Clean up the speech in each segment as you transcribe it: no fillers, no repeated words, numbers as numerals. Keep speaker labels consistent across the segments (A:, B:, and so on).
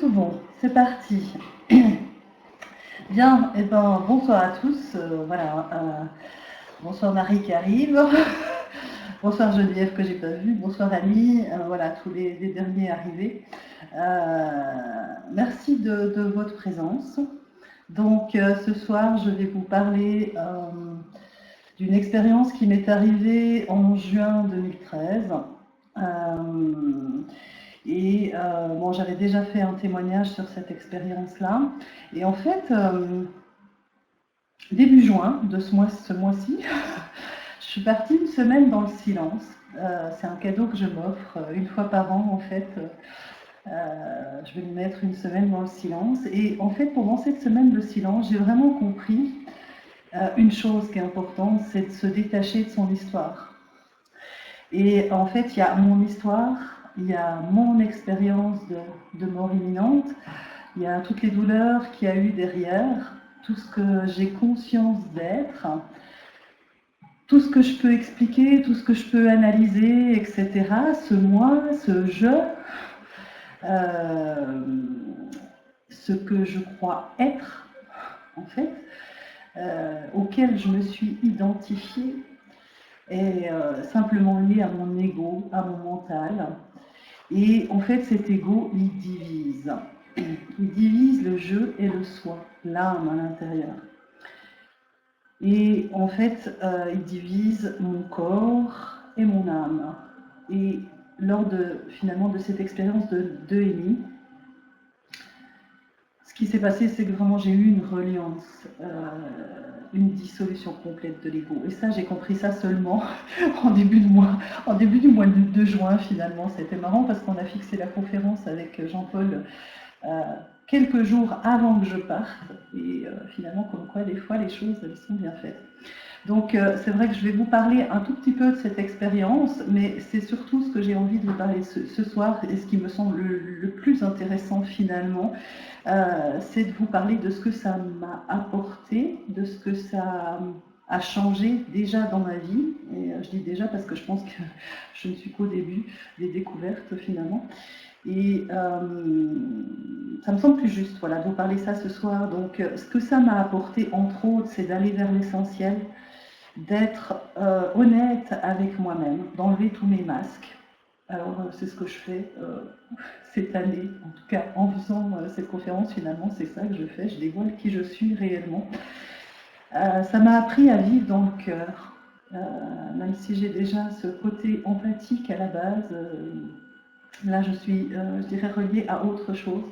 A: tout bon, c'est parti. Bien, et ben bonsoir à tous. Bonsoir Marie qui arrive. Bonsoir Geneviève que j'ai pas vue. Bonsoir Annie. Voilà, tous les derniers arrivés. Merci de votre présence. Donc ce soir, je vais vous parler d'une expérience qui m'est arrivée en juin 2013. Bon, j'avais déjà fait un témoignage sur cette expérience-là. Et en fait, début juin de ce mois-ci, je suis partie une semaine dans le silence. C'est un cadeau que je m'offre une fois par an, en fait. Je vais me mettre une semaine dans le silence. Et en fait, pendant cette semaine de silence, j'ai vraiment compris une chose qui est importante, c'est de se détacher de son histoire. Et en fait, il y a mon histoire, il y a mon expérience de mort imminente, il y a toutes les douleurs qu'il y a eu derrière, tout ce que j'ai conscience d'être, tout ce que je peux expliquer, tout ce que je peux analyser, etc. Ce moi, ce je, ce que je crois être, en fait, auquel je me suis identifiée, est simplement lié à mon ego, à mon mental. Et en fait, cet ego, il divise. Il divise le je et le soi, l'âme à l'intérieur. Et en fait, il divise mon corps et mon âme. Et lors de cette expérience de EMI, ce qui s'est passé, c'est que vraiment j'ai eu une reliance, une dissolution complète de l'ego. Et ça, j'ai compris ça seulement en début du mois de juin, finalement. C'était marrant parce qu'on a fixé la conférence avec Jean-Paul quelques jours avant que je parte. Et finalement, comme quoi, des fois, les choses, elles sont bien faites. Donc, c'est vrai que je vais vous parler un tout petit peu de cette expérience, mais c'est surtout ce que j'ai envie de vous parler ce soir, et ce qui me semble le plus intéressant finalement, c'est de vous parler de ce que ça m'a apporté, de ce que ça a changé déjà dans ma vie. Et je dis déjà parce que je pense que je ne suis qu'au début des découvertes finalement. Et ça me semble plus juste, voilà, de vous parler ça ce soir. Donc, ce que ça m'a apporté, entre autres, c'est d'aller vers l'essentiel, d'être honnête avec moi-même, d'enlever tous mes masques. Alors, c'est ce que je fais cette année, en tout cas en faisant cette conférence, finalement, c'est ça que je fais, je dévoile qui je suis réellement. Ça m'a appris à vivre dans le cœur, même si j'ai déjà ce côté empathique à la base. Là, je suis, je dirais, reliée à autre chose.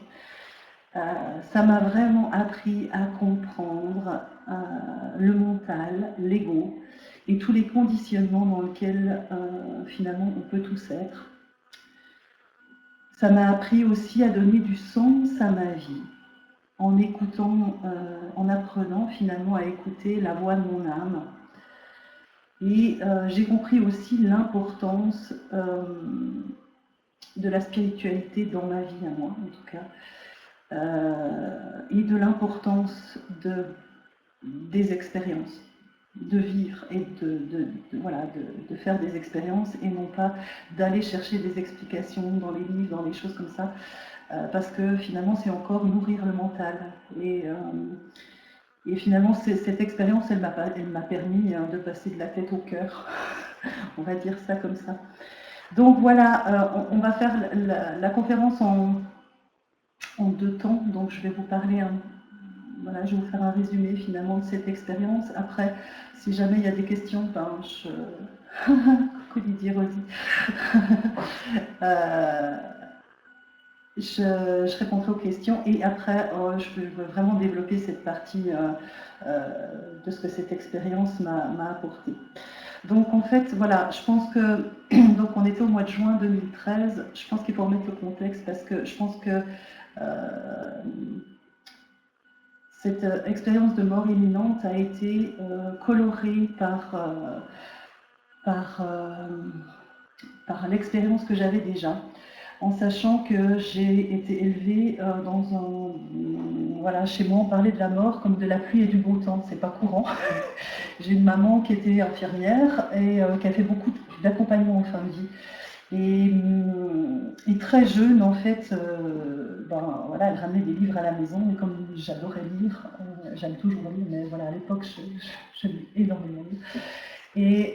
A: Ça m'a vraiment appris à comprendre le mental, l'ego et tous les conditionnements dans lesquels finalement on peut tous être. Ça m'a appris aussi à donner du sens à ma vie en écoutant, en apprenant finalement à écouter la voix de mon âme. Et j'ai compris aussi l'importance de la spiritualité dans ma vie à moi en tout cas. Et de l'importance des expériences, de vivre et de faire des expériences et non pas d'aller chercher des explications dans les livres, dans les choses comme ça, parce que finalement c'est encore nourrir le mental. Et finalement cette expérience, elle m'a permis de passer de la tête au cœur, on va dire ça comme ça. Donc voilà, on va faire la conférence en 2 temps, donc je vais vous parler, voilà, je vais vous faire un résumé finalement de cette expérience. Après, si jamais il y a des questions, ben coucou Didier Rosy, je répondrai aux questions et après je veux vraiment développer cette partie de ce que cette expérience m'a apporté. Donc en fait, voilà, je pense que, donc on était au mois de juin 2013, je pense qu'il faut remettre le contexte parce que je pense que cette expérience de mort imminente a été colorée par l'expérience que j'avais déjà, en sachant que j'ai été élevée chez moi on parlait de la mort comme de la pluie et du beau temps, c'est pas courant. J'ai une maman qui était infirmière et qui a fait beaucoup d'accompagnement en fin de vie. Et très jeune, en fait, ben, voilà, elle ramenait des livres à la maison, et comme j'adorais lire, j'aime toujours lire, mais voilà, à l'époque, j'aime énormément lire. Et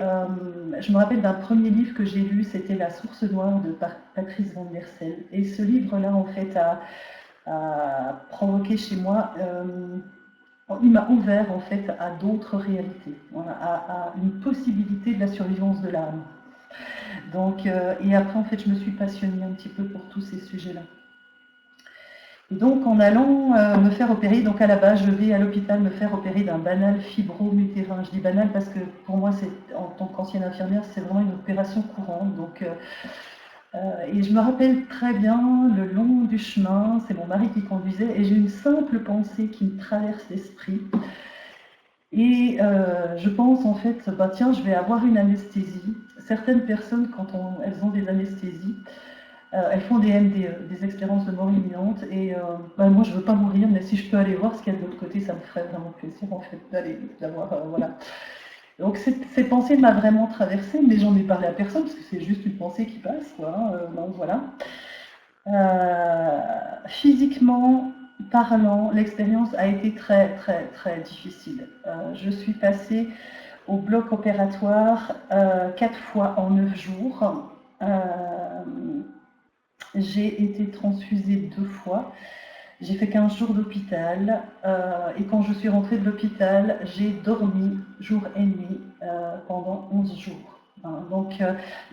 A: je me rappelle d'un premier livre que j'ai lu, c'était La Source Noire de Patrice Van der Sel. Et ce livre-là, en fait, a provoqué chez moi, il m'a ouvert en fait à d'autres réalités, voilà, à une possibilité de la survivance de l'âme. Donc, et après, en fait, je me suis passionnée un petit peu pour tous ces sujets-là. Et donc, en allant me faire opérer, donc à la base, je vais à l'hôpital me faire opérer d'un banal fibromutérin. Je dis banal parce que pour moi, en tant qu'ancienne infirmière, c'est vraiment une opération courante. Donc, et je me rappelle très bien, le long du chemin, c'est mon mari qui conduisait, et j'ai une simple pensée qui me traverse l'esprit. Et je pense en fait, bah tiens, je vais avoir une anesthésie. Certaines personnes, quand elles ont des anesthésies, elles font des MDE, des expériences de mort imminente. Et bah, moi, je veux pas mourir, mais si je peux aller voir ce qu'il y a de l'autre côté, ça me ferait vraiment plaisir en fait d'avoir, voilà. Donc ces pensées m'ont vraiment traversée, mais j'en ai parlé à personne parce que c'est juste une pensée qui passe, quoi. Donc voilà. Physiquement parlant, l'expérience a été très très très difficile. Je suis passée au bloc opératoire 4 fois en 9 jours. J'ai été transfusée 2 fois. J'ai fait 15 jours d'hôpital. Et quand je suis rentrée de l'hôpital, j'ai dormi jour et nuit pendant 11 jours. Donc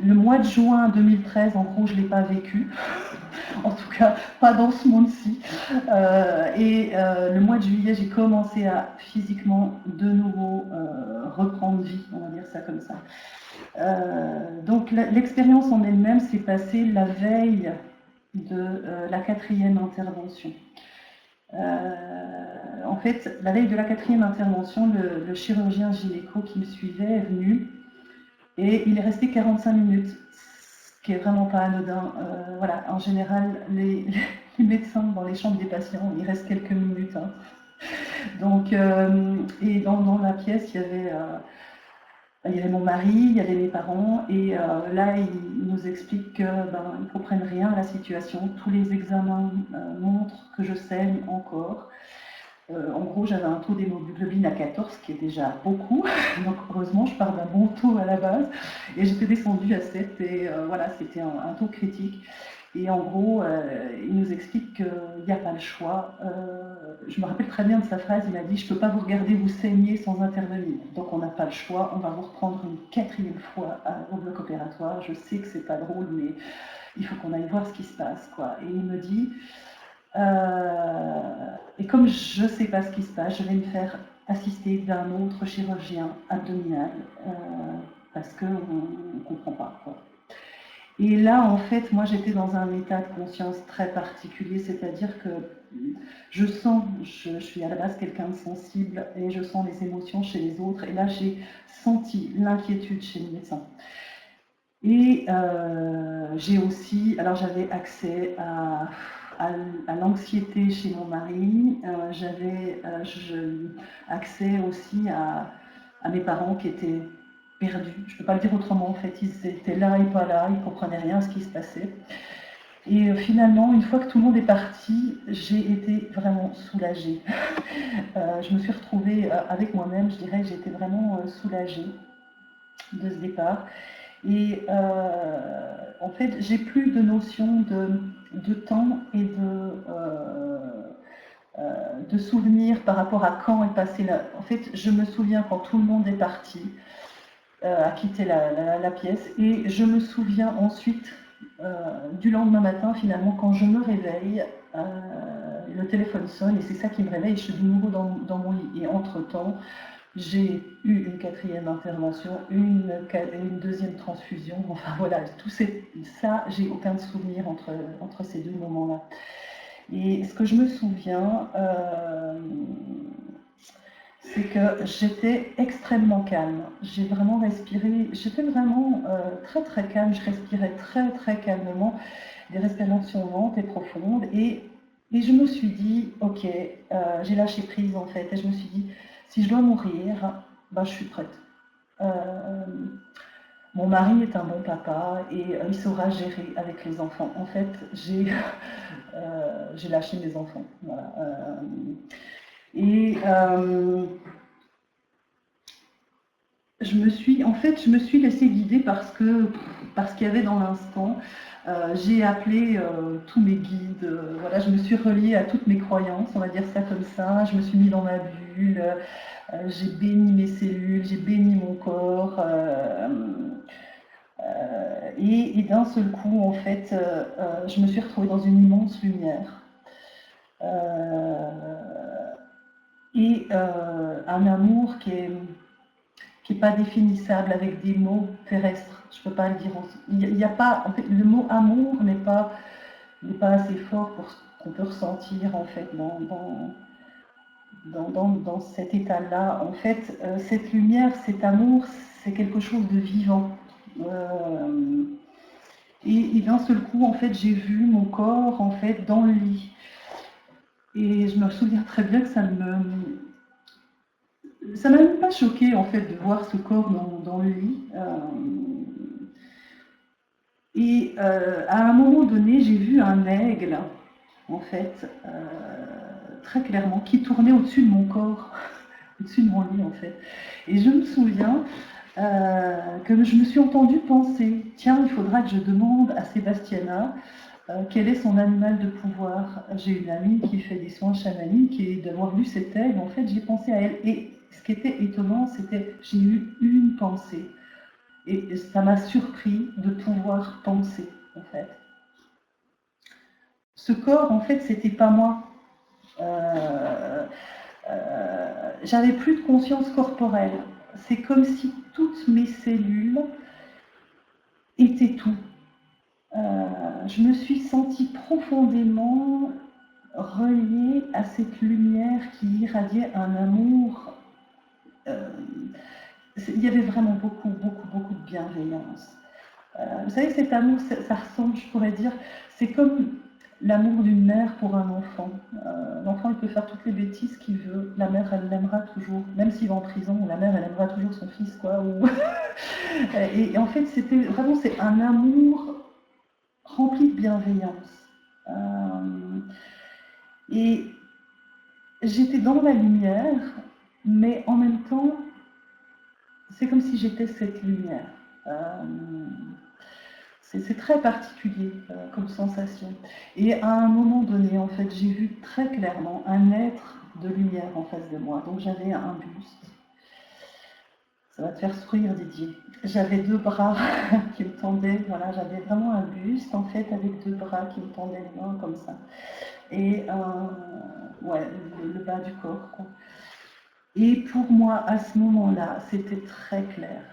A: le mois de juin 2013, en gros, je ne l'ai pas vécu. En tout cas, pas dans ce monde-ci. Le mois de juillet, j'ai commencé à physiquement de nouveau reprendre vie, on va dire ça comme ça. Donc l'expérience en elle-même s'est passée la veille de la 4e intervention. En fait, la veille de la 4e intervention, le chirurgien gynéco qui me suivait est venu et il est resté 45 minutes, ce qui est vraiment pas anodin. Voilà, en général, les médecins dans les chambres des patients, ils restent quelques minutes. Hein. Donc, et dans la pièce, il y avait mon mari, il y avait mes parents, et là, il nous explique qu'ils ne comprennent rien à la situation. Tous les examens montrent que je saigne encore. En gros, j'avais un taux d'hémoglobine à 14, ce qui est déjà beaucoup. Donc, heureusement, je pars d'un bon taux à la base. Et j'étais descendue à 7, et voilà, c'était un taux critique. Et en gros, il nous explique qu'il n'y a pas le choix. Je me rappelle très bien de sa phrase, il m'a dit « Je ne peux pas vous regarder vous saigner sans intervenir. Donc on n'a pas le choix, on va vous reprendre une 4e fois au bloc opératoire. Je sais que c'est pas drôle, mais il faut qu'on aille voir ce qui se passe. » quoi. Et il me dit et comme je ne sais pas ce qui se passe, je vais me faire assister d'un autre chirurgien abdominal parce qu'on ne comprend pas. Quoi. Et là, en fait, moi, j'étais dans un état de conscience très particulier, c'est-à-dire que je sens, je suis à la base quelqu'un de sensible et je sens les émotions chez les autres. Et là, j'ai senti l'inquiétude chez le médecin. Et j'ai aussi, alors j'avais accès à l'anxiété chez mon mari, j'avais accès aussi à mes parents qui étaient perdus. Je ne peux pas le dire autrement, en fait, ils étaient là et pas là, ils ne comprenaient rien à ce qui se passait. Et finalement, une fois que tout le monde est parti, j'ai été vraiment soulagée. Je me suis retrouvée avec moi-même, je dirais que j'étais vraiment soulagée de ce départ. Et en fait, j'ai plus de notion de temps et de souvenirs par rapport à quand est passé la... En fait, je me souviens quand tout le monde est parti, a quitté la pièce, et je me souviens ensuite du lendemain matin, finalement, quand je me réveille, le téléphone sonne, et c'est ça qui me réveille, je suis de nouveau dans mon lit. Et entre-temps, j'ai eu une 4e intervention, une 2e transfusion, enfin voilà, tout ça, j'ai aucun souvenir entre ces 2 moments-là. Et ce que je me souviens, c'est que j'étais extrêmement calme. J'ai vraiment respiré, j'étais vraiment très très calme, je respirais très très calmement, des respirations lentes et profondes. Et je me suis dit, ok, j'ai lâché prise en fait, et je me suis dit, si je dois mourir, je suis prête. Mon mari est un bon papa et il saura gérer avec les enfants. En fait, j'ai lâché mes enfants. Voilà. Et je me suis laissée guider parce qu'il y avait dans l'instant. J'ai appelé tous mes guides. Voilà, je me suis reliée à toutes mes croyances, on va dire ça comme ça. Je me suis mis dans ma bulle. J'ai béni mes cellules, j'ai béni mon corps. Et d'un seul coup, en fait, je me suis retrouvée dans une immense lumière. Un amour qui est pas définissable avec des mots terrestres. Je peux pas le dire. Il y a pas, en fait, le mot amour n'est pas assez fort pour ce qu'on peut ressentir en fait dans cet état-là. En fait, cette lumière, cet amour, c'est quelque chose de vivant. Et d'un seul coup, en fait, j'ai vu mon corps en fait dans le lit. Et je me souviens très bien que ça m'a même pas choqué en fait de voir ce corps dans le lit. À un moment donné, j'ai vu un aigle, en fait, très clairement, qui tournait au-dessus de mon corps, au-dessus de mon lit, en fait. Et je me souviens que je me suis entendue penser, tiens, il faudra que je demande à Sébastiana quel est son animal de pouvoir. J'ai une amie qui fait des soins chamaniques et d'avoir vu cet aigle, en fait, j'ai pensé à elle. Et ce qui était étonnant, c'était j'ai eu une pensée. Et ça m'a surpris de pouvoir penser, en fait. Ce corps, en fait, c'était pas moi. J'avais plus de conscience corporelle. C'est comme si toutes mes cellules étaient tout. Je me suis sentie profondément reliée à cette lumière qui irradiait un amour. Il y avait vraiment beaucoup, beaucoup, beaucoup de bienveillance. Vous savez, cet amour, ça ressemble, je pourrais dire, c'est comme l'amour d'une mère pour un enfant. L'enfant, il peut faire toutes les bêtises qu'il veut. La mère, elle l'aimera toujours. Même s'il va en prison, la mère, elle aimera toujours son fils, quoi. Et en fait, c'est un amour rempli de bienveillance. Et j'étais dans la lumière, mais en même temps, c'est comme si j'étais cette lumière. C'est très particulier comme sensation. Et à un moment donné, en fait, j'ai vu très clairement un être de lumière en face de moi. Donc j'avais un buste. Ça va te faire sourire, Didier. J'avais deux bras qui me tendaient. Voilà, j'avais vraiment un buste, en fait, avec deux bras qui me tendaient les mains comme ça. Et ouais, le bas du corps, quoi. Et pour moi, à ce moment-là, c'était très clair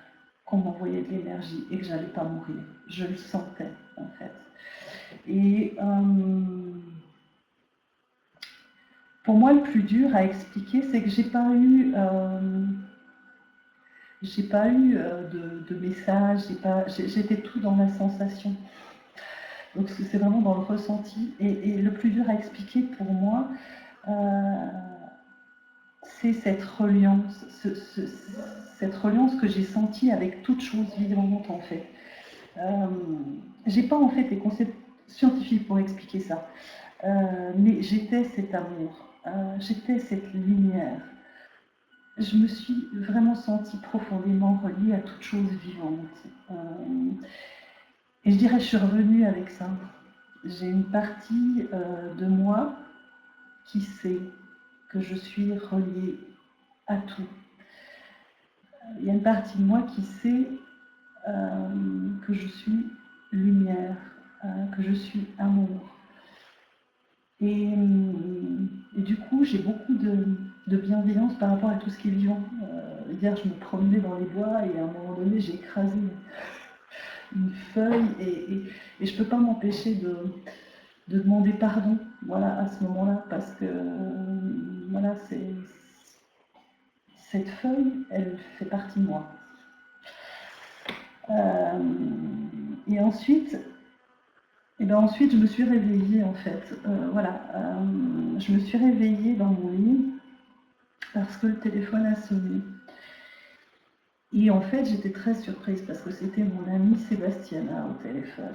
A: qu'on m'envoyait de l'énergie et que j'allais pas mourir. Je le sentais, en fait. Et pour moi, le plus dur à expliquer, c'est que j'ai pas eu de message, j'étais tout dans la sensation. Donc c'est vraiment dans le ressenti. Et le plus dur à expliquer pour moi, c'est cette reliance, cette reliance que j'ai sentie avec toute chose vivante en fait. J'ai pas en fait des concepts scientifiques pour expliquer ça, mais j'étais cet amour, j'étais cette lumière. Je me suis vraiment sentie profondément reliée à toute chose vivante. Et je dirais, je suis revenue avec ça. J'ai une partie de moi qui sait que je suis reliée à tout. Il y a une partie de moi qui sait que je suis lumière, que je suis amour. Et du coup, j'ai beaucoup de bienveillance par rapport à tout ce qui est vivant. Hier, je me promenais dans les bois et à un moment donné, j'ai écrasé une feuille et je ne peux pas m'empêcher de demander pardon, voilà, à ce moment-là, parce que voilà, cette feuille, elle fait partie de moi. Et ensuite, je me suis réveillée en fait. Je me suis réveillée dans mon lit parce que le téléphone a sonné. Et en fait, j'étais très surprise parce que c'était mon amie Sébastiana au téléphone.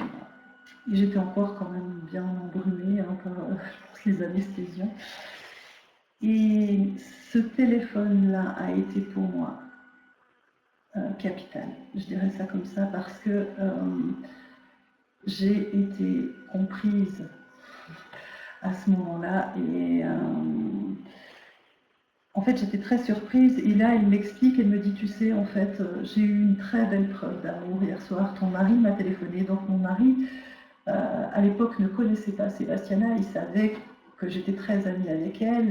A: Et j'étais encore quand même bien embrumée par je pense, les anesthésiants. Et ce téléphone-là a été pour moi capital. Je dirais ça comme ça parce que j'ai été comprise à ce moment-là et en fait j'étais très surprise et là elle m'explique, elle me dit tu sais en fait j'ai eu une très belle preuve d'amour hier soir, ton mari m'a téléphoné, donc mon mari à l'époque ne connaissait pas Sébastiana, il savait que j'étais très amie avec elle,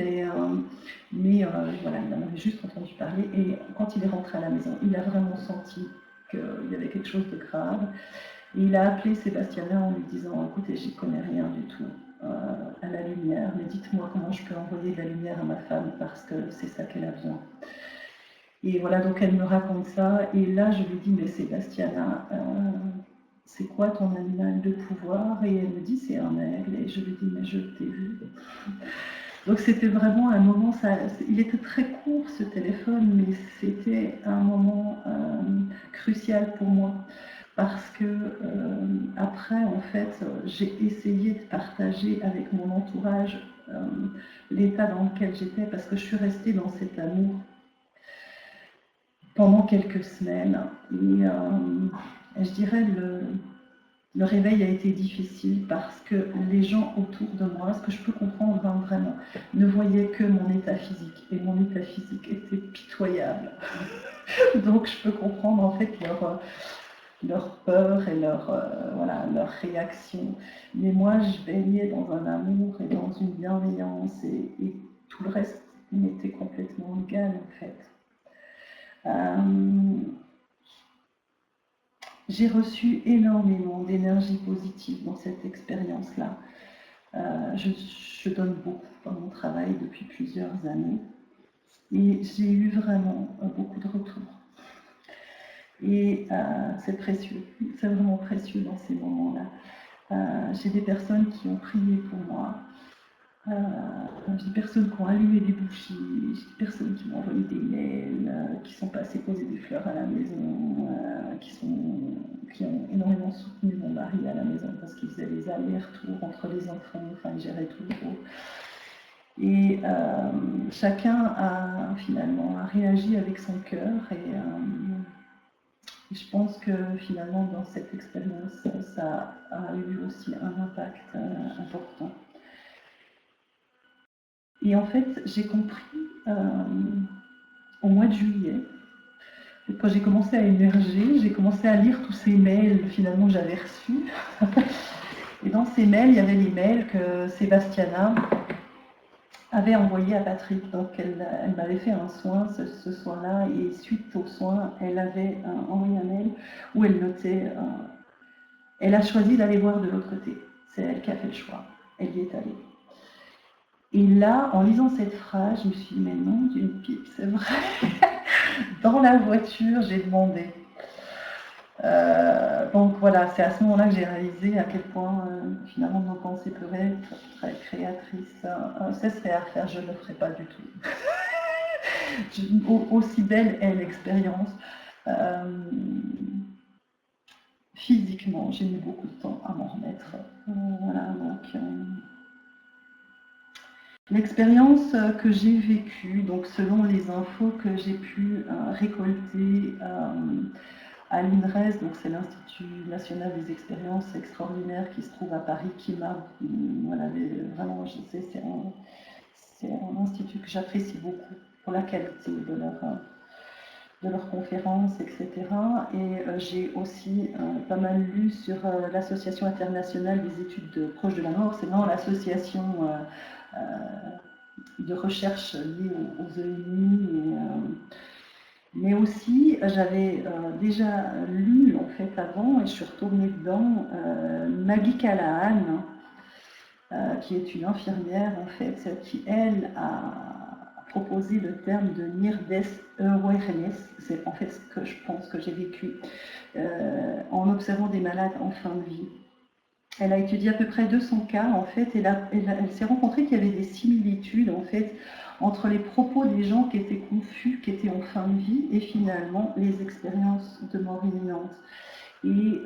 A: mais voilà, il en avait juste entendu parler. Et quand il est rentré à la maison, il a vraiment senti qu'il y avait quelque chose de grave. Et il a appelé Sébastiana en lui disant écoutez, j'y connais rien du tout à la lumière, mais dites-moi comment je peux envoyer de la lumière à ma femme parce que c'est ça qu'elle a besoin. Et voilà, donc elle me raconte ça. Et là, je lui dis mais Sébastiana, c'est quoi ton animal de pouvoir? Et elle me dit c'est un aigle. Et je lui dis mais je t'ai vu. Donc c'était vraiment un moment, il était très court ce téléphone, mais c'était un moment crucial pour moi. Parce que après, en fait, j'ai essayé de partager avec mon entourage l'état dans lequel j'étais, parce que je suis restée dans cet amour pendant quelques semaines. Et je dirais le réveil a été difficile parce que les gens autour de moi, ce que je peux comprendre vraiment, ne voyaient que mon état physique. Et mon état physique était pitoyable. Donc je peux comprendre en fait leur peur et leur réaction. Mais moi, je baignais dans un amour et dans une bienveillance et tout le reste m'était complètement égal en fait. J'ai reçu énormément d'énergie positive dans cette expérience-là. Je donne beaucoup dans mon travail depuis plusieurs années et j'ai eu vraiment beaucoup de retours. Et c'est précieux, c'est vraiment précieux dans ces moments-là. J'ai des personnes qui ont prié pour moi, j'ai des personnes qui ont allumé des bougies, j'ai des personnes qui m'ont envoyé des mails, qui sont passées poser des fleurs à la maison, qui ont énormément soutenu mon mari à la maison parce qu'il faisait les allers-retours entre les enfants, enfin il gérait tout le gros. Et chacun a finalement réagi avec son cœur et je pense que finalement dans cette expérience, ça a eu aussi un impact important. Et en fait, j'ai compris au mois de juillet, quand j'ai commencé à émerger, j'ai commencé à lire tous ces mails finalement que j'avais reçus. Et dans ces mails, il y avait les mails que Sébastiana avait envoyés à Patrick. Donc elle m'avait fait un soin ce soir-là et suite au soin, elle avait envoyé un mail où elle notait elle a choisi d'aller voir de l'autre côté. C'est elle qui a fait le choix. Elle y est allée. Et là, en lisant cette phrase, je me suis dit, mais non, d'une pipe, c'est vrai. Dans la voiture, j'ai demandé. Donc voilà, c'est à ce moment-là que j'ai réalisé à quel point finalement nos pensées peuvent être très créatrices. Ça serait à refaire, je ne le ferai pas du tout. Aussi belle est l'expérience. Physiquement, j'ai mis beaucoup de temps à m'en remettre. Voilà, donc l'expérience que j'ai vécue, donc selon les infos que j'ai pu récolter à l'INRES, donc c'est l'Institut national des expériences extraordinaires qui se trouve à Paris, qui m'a voilà, vraiment, c'est un institut que j'apprécie beaucoup pour la qualité de leurs conférences, etc. Et j'ai aussi pas mal lu sur l'Association internationale des études proches de la mort. C'est vraiment l'association de recherche liée aux EMI. Mais aussi, j'avais déjà lu en fait avant, et je suis retournée dedans, Maggie Callahan, qui est une infirmière en fait, qui elle a proposé le terme de Near Death Awareness. C'est en fait ce que je pense que j'ai vécu en observant des malades en fin de vie. Elle a étudié à peu près 200 cas en fait, et elle s'est rencontrée qu'il y avait des similitudes en fait entre les propos des gens qui étaient confus, qui étaient en fin de vie, et finalement les expériences de mort imminente. Et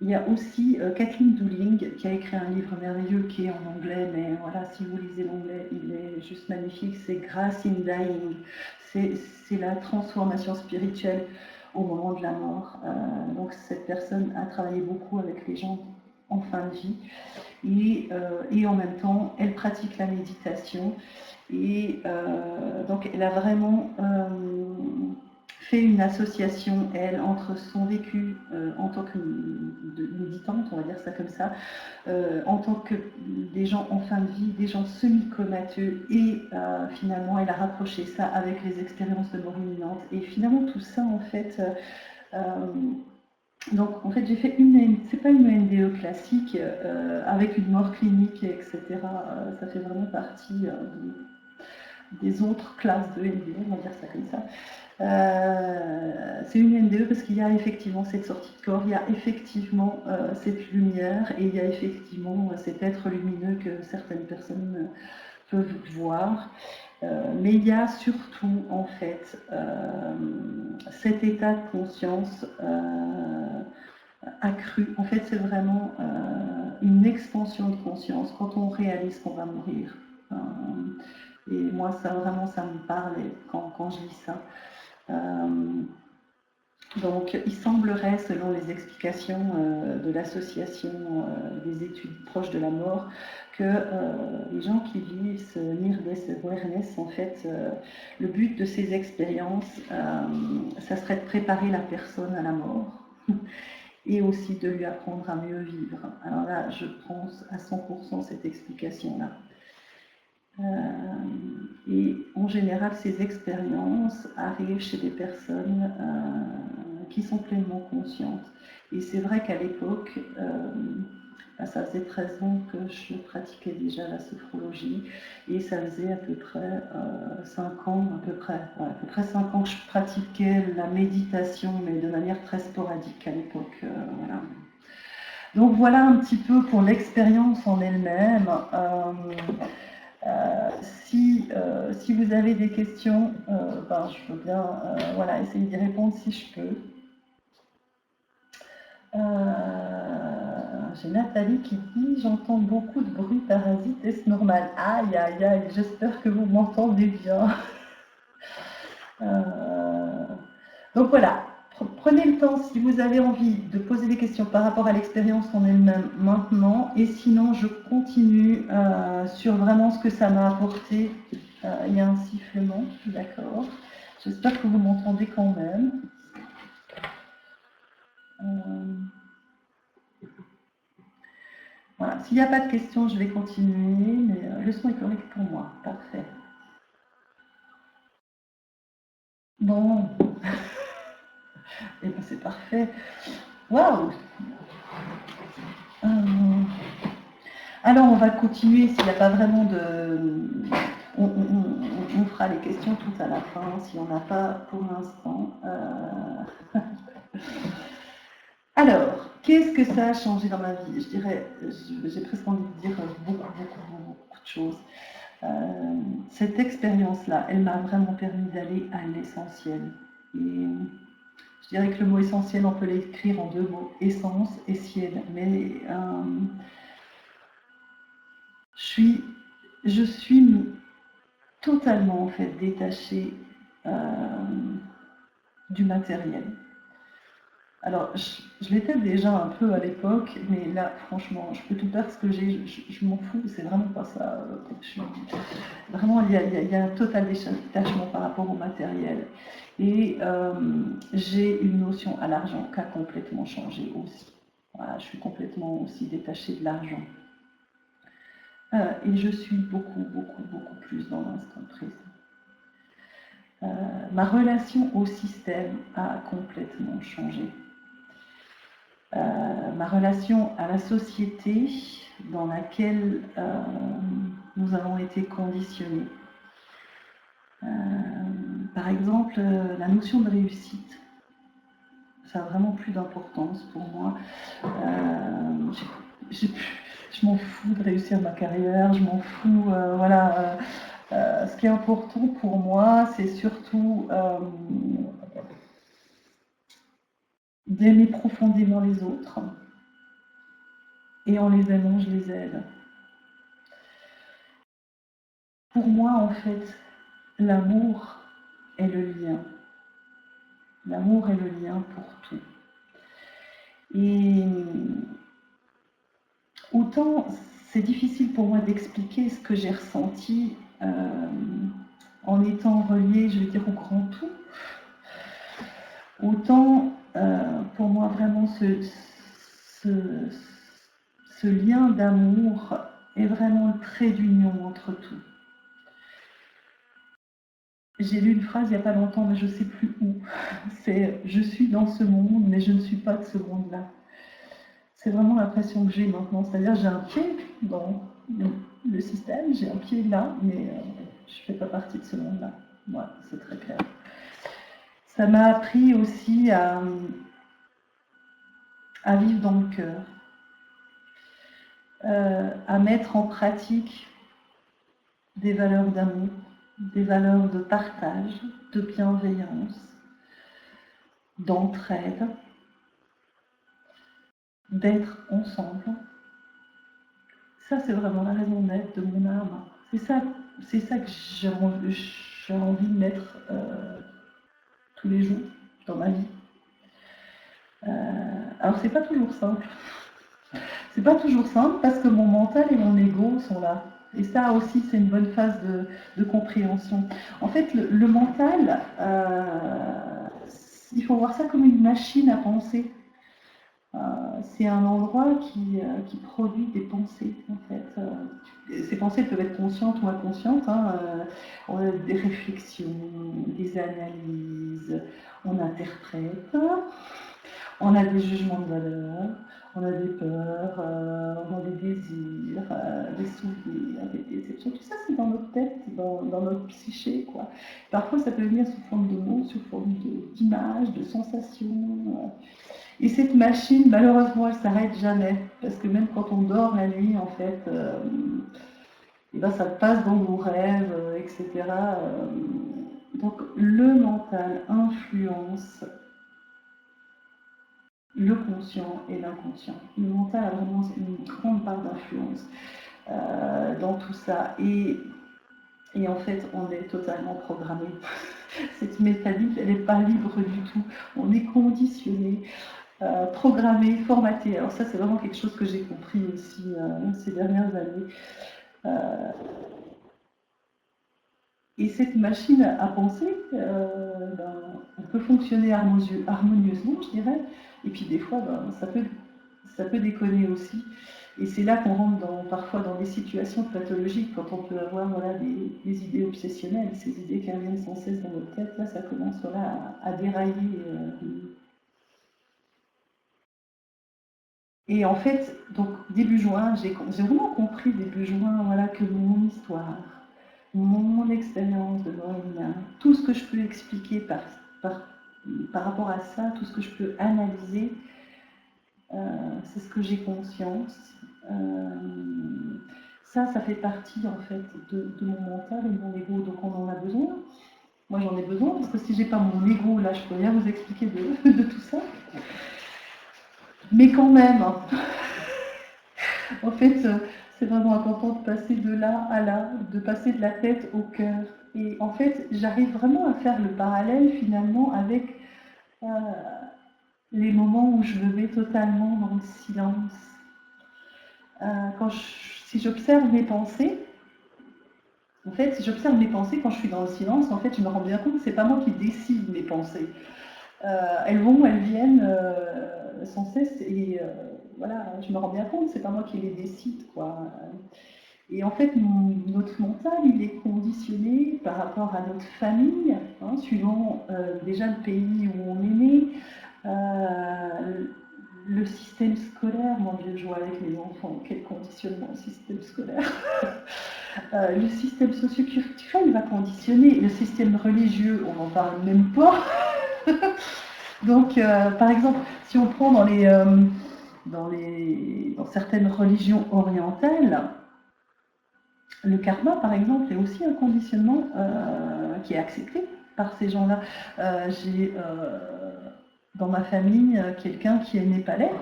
A: il y a aussi Kathleen Dooling qui a écrit un livre merveilleux qui est en anglais, mais voilà, si vous lisez l'anglais, il est juste magnifique. C'est Grace in Dying. C'est la transformation spirituelle au moment de la mort. Donc cette personne a travaillé beaucoup avec les gens en fin de vie et en même temps, elle pratique la méditation et donc elle a vraiment fait une association, elle, entre son vécu en tant que méditante, on va dire ça comme ça, en tant que des gens en fin de vie, des gens semi-comateux, et finalement, elle a rapproché ça avec les expériences de mort imminente. Et finalement, tout ça, en fait, donc, en fait, j'ai fait c'est pas une NDE classique, avec une mort clinique, etc. Ça fait vraiment partie des autres classes de NDE, on va dire ça comme ça. C'est une NDE parce qu'il y a effectivement cette sortie de corps, il y a effectivement cette lumière et il y a effectivement cet être lumineux que certaines personnes peuvent voir. Mais il y a surtout en fait cet état de conscience accru. En fait, c'est vraiment une expansion de conscience quand on réalise qu'on va mourir. Et moi, ça vraiment, ça me parle quand je lis ça. Donc, il semblerait, selon les explications de l'association des études proches de la mort, que les gens qui vivent ce near-death awareness, en fait, le but de ces expériences, ça serait de préparer la personne à la mort et aussi de lui apprendre à mieux vivre. Alors là, je prends à 100% cette explication-là. Et en général, ces expériences arrivent chez des personnes qui sont pleinement conscientes. Et c'est vrai qu'à l'époque, ça faisait 13 ans que je pratiquais déjà la sophrologie, et ça faisait à peu près 5 ans, à peu près 5 ans que je pratiquais la méditation, mais de manière très sporadique à l'époque. Voilà. Donc voilà un petit peu pour l'expérience en elle-même. Si vous avez des questions, je veux bien voilà, essayer d'y répondre si je peux. J'ai Nathalie qui dit « J'entends beaucoup de bruit parasite, est-ce normal ?» Aïe, aïe, aïe, j'espère que vous m'entendez bien. Donc voilà, prenez le temps si vous avez envie de poser des questions par rapport à l'expérience en elle-même maintenant, et sinon je continue sur vraiment ce que ça m'a apporté. Il y a un sifflement, d'accord. J'espère que vous m'entendez quand même. Voilà, s'il n'y a pas de questions, je vais continuer, mais le son est correct pour moi. Parfait. Bon, et bien c'est parfait. Waouh! Alors on va continuer s'il n'y a pas vraiment de... On fera les questions tout à la fin, si on n'a pas pour l'instant. Alors, qu'est-ce que ça a changé dans ma vie? Je dirais, j'ai presque envie de dire beaucoup de choses. Cette expérience-là, elle m'a vraiment permis d'aller à l'essentiel. Et je dirais que le mot essentiel, on peut l'écrire en 2 mots, essence et ciel. Mais je suis totalement en fait détachée du matériel. Alors, je l'étais déjà un peu à l'époque, mais là, franchement, je peux tout faire ce que j'ai, je m'en fous, c'est vraiment pas ça. Vraiment, il y a un total détachement par rapport au matériel. Et j'ai une notion à l'argent qui a complètement changé aussi. Voilà, je suis complètement aussi détachée de l'argent. Et je suis beaucoup plus dans l'instant présent. Ma relation au système a complètement changé. Ma relation à la société dans laquelle nous avons été conditionnés. Par exemple, la notion de réussite, ça a vraiment plus d'importance pour moi. je m'en fous de réussir ma carrière, je m'en fous, voilà. Ce qui est important pour moi, c'est surtout d'aimer profondément les autres. Et en les aimant, je les aide. Pour moi, en fait, l'amour est le lien. L'amour est le lien pour tout. Et autant c'est difficile pour moi d'expliquer ce que j'ai ressenti en étant relié, je vais dire, au grand tout, autant pour moi vraiment ce lien d'amour est vraiment le trait d'union entre tout. J'ai lu une phrase il n'y a pas longtemps, mais je ne sais plus où. C'est « Je suis dans ce monde, mais je ne suis pas de ce monde-là ». C'est vraiment l'impression que j'ai maintenant. C'est-à-dire j'ai un pied dans le système, j'ai un pied là, mais je ne fais pas partie de ce monde-là. Voilà, c'est très clair. Ça m'a appris aussi à vivre dans le cœur, à mettre en pratique des valeurs d'amour, des valeurs de partage, de bienveillance, d'entraide, d'être ensemble. Ça, c'est vraiment la raison d'être de mon âme. C'est ça que j'ai envie de mettre tous les jours dans ma vie. Alors, c'est pas toujours simple. C'est pas toujours simple parce que mon mental et mon ego sont là. Et ça aussi, c'est une bonne phase de compréhension. En fait, le mental, il faut voir ça comme une machine à penser. C'est un endroit qui produit des pensées, en fait. Ces pensées peuvent être conscientes ou inconscientes. On a des réflexions, des analyses, on interprète, on a des jugements de valeur, on a des peurs, on a des désirs, des souvenirs, des déceptions. Tout ça, c'est dans notre tête, dans notre psyché, quoi. Parfois, ça peut venir sous forme de mots, sous forme d'images, de sensations. Et cette machine, malheureusement, elle ne s'arrête jamais. Parce que même quand on dort la nuit, en fait, et ben, ça passe dans nos rêves, etc. Donc, le mental influence le conscient et l'inconscient. Le mental a vraiment une grande part d'influence dans tout ça. Et en fait, on est totalement programmé. Cette mécanique, elle n'est pas libre du tout. On est conditionné. Programmé, formaté. Alors ça, c'est vraiment quelque chose que j'ai compris aussi ces dernières années. Et cette machine à penser, elle peut fonctionner harmonieusement, je dirais. Et puis des fois, ça peut déconner aussi. Et c'est là qu'on rentre parfois dans des situations pathologiques, quand on peut avoir des idées obsessionnelles, ces idées qui reviennent sans cesse dans notre tête. Là, ça commence à dérailler. Et en fait, donc début juin, j'ai vraiment compris début juin, que mon histoire, mon expérience de Noël, tout ce que je peux expliquer par rapport à ça, tout ce que je peux analyser, c'est ce que j'ai conscience. Ça fait partie en fait de mon mental et de mon ego, donc on en a besoin. Moi j'en ai besoin parce que si j'ai pas mon ego, là je peux rien vous expliquer de tout ça. Mais quand même, en fait, c'est vraiment important de passer de là à là, de passer de la tête au cœur. Et en fait, j'arrive vraiment à faire le parallèle finalement avec les moments où je me mets totalement dans le silence. Si j'observe mes pensées, en fait, si j'observe mes pensées quand je suis dans le silence, en fait, je me rends bien compte que c'est pas moi qui décide mes pensées. Elles vont, elles viennent sans cesse et voilà, je me rends bien compte, c'est pas moi qui les décide, quoi. Et en fait, notre mental, il est conditionné par rapport à notre famille, suivant déjà le pays où on est né, le système scolaire. Mon Dieu, je vois avec mes enfants, quel conditionnement le système scolaire. Le système socio-culturel va conditionner, le système religieux, on n'en parle même pas. Donc, par exemple, si on prend dans dans certaines religions orientales, le karma, par exemple, est aussi un conditionnement qui est accepté par ces gens-là. J'ai dans ma famille quelqu'un qui est népalais,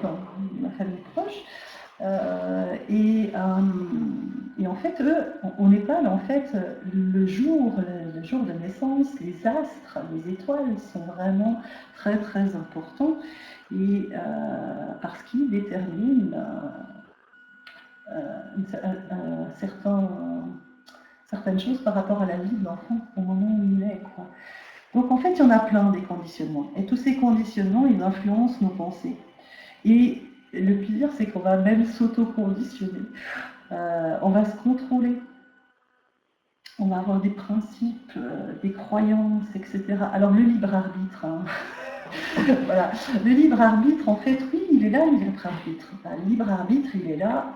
A: ma famille proche, et en fait, eux, au Népal, en fait, le jour de naissance, les astres, les étoiles sont vraiment très très importants, et parce qu'ils déterminent certaines choses par rapport à la vie de l'enfant au moment où il est, quoi. Donc en fait, il y en a plein des conditionnements. Et tous ces conditionnements, ils influencent nos pensées. Et le pire, c'est qu'on va même s'auto-conditionner. On va se contrôler. On va avoir des principes, des croyances, etc. Alors le libre arbitre, hein. Voilà. Le libre arbitre, en fait, oui, il est là, le libre arbitre. Le libre arbitre, il est là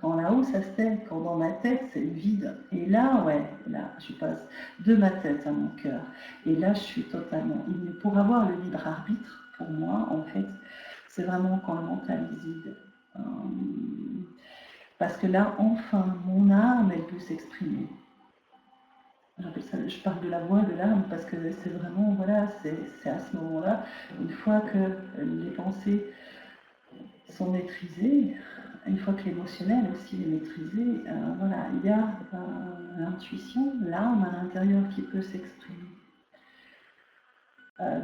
A: quand là-haut ça se tait, quand dans ma tête c'est vide. Et là, ouais, là, je passe de ma tête à mon cœur. Et là, je suis totalement. Pour avoir le libre arbitre, pour moi, en fait, c'est vraiment quand le mental est vide. Parce que là, enfin, mon âme, elle peut s'exprimer. Je parle de la voix de l'âme parce que c'est vraiment, voilà, c'est à ce moment-là, une fois que les pensées sont maîtrisées, une fois que l'émotionnel aussi est maîtrisé, voilà, il y a l'intuition, l'âme à l'intérieur qui peut s'exprimer.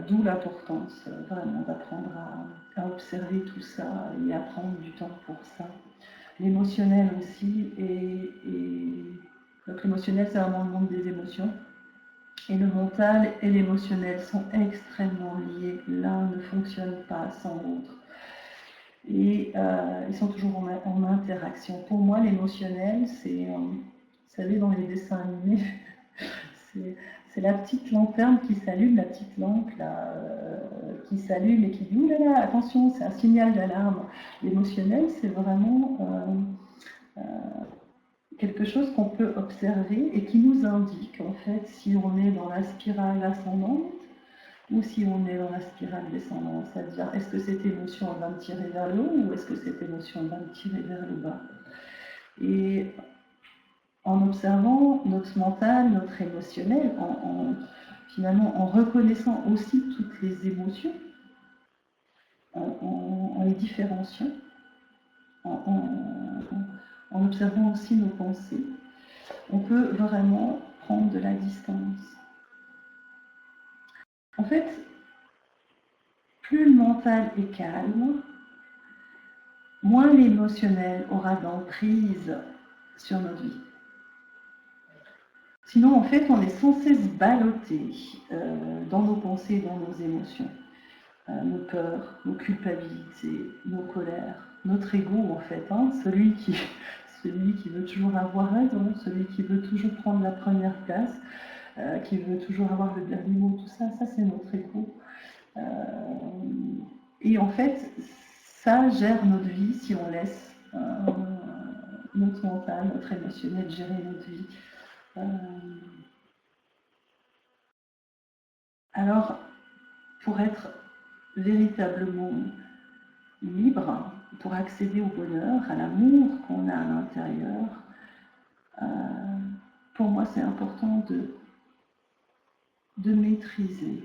A: D'où l'importance vraiment d'apprendre à observer tout ça et à prendre du temps pour ça. L'émotionnel aussi, donc l'émotionnel c'est vraiment le monde des émotions. Et le mental et l'émotionnel sont extrêmement liés. L'un ne fonctionne pas sans l'autre. Et ils sont toujours en interaction. Pour moi, l'émotionnel, c'est, vous savez, dans les dessins animés, c'est la petite lanterne qui s'allume, la petite lampe là, qui s'allume et qui dit « Ouh là là, attention, c'est un signal d'alarme ». L'émotionnel, c'est vraiment quelque chose qu'on peut observer et qui nous indique en fait si on est dans la spirale ascendante ou si on est dans la spirale descendante, c'est-à-dire est-ce que cette émotion va me tirer vers le haut ou est-ce que cette émotion va me tirer vers le bas. Et en observant notre mental, notre émotionnel, finalement en reconnaissant aussi toutes les émotions, en les différenciant, en observant aussi nos pensées, on peut vraiment prendre de la distance. En fait, plus le mental est calme, moins l'émotionnel aura d'emprise sur notre vie. Sinon, en fait, on est censé se balloter dans nos pensées, dans nos émotions, nos peurs, nos culpabilités, nos colères, notre ego, en fait, hein, celui qui veut toujours avoir raison, celui qui veut toujours prendre la première place, qui veut toujours avoir le dernier mot, tout ça, c'est notre ego. Et en fait, ça gère notre vie si on laisse notre mental, notre émotionnel gérer notre vie. Alors, pour être véritablement libre, pour accéder au bonheur, à l'amour qu'on a à l'intérieur, pour moi c'est important de maîtriser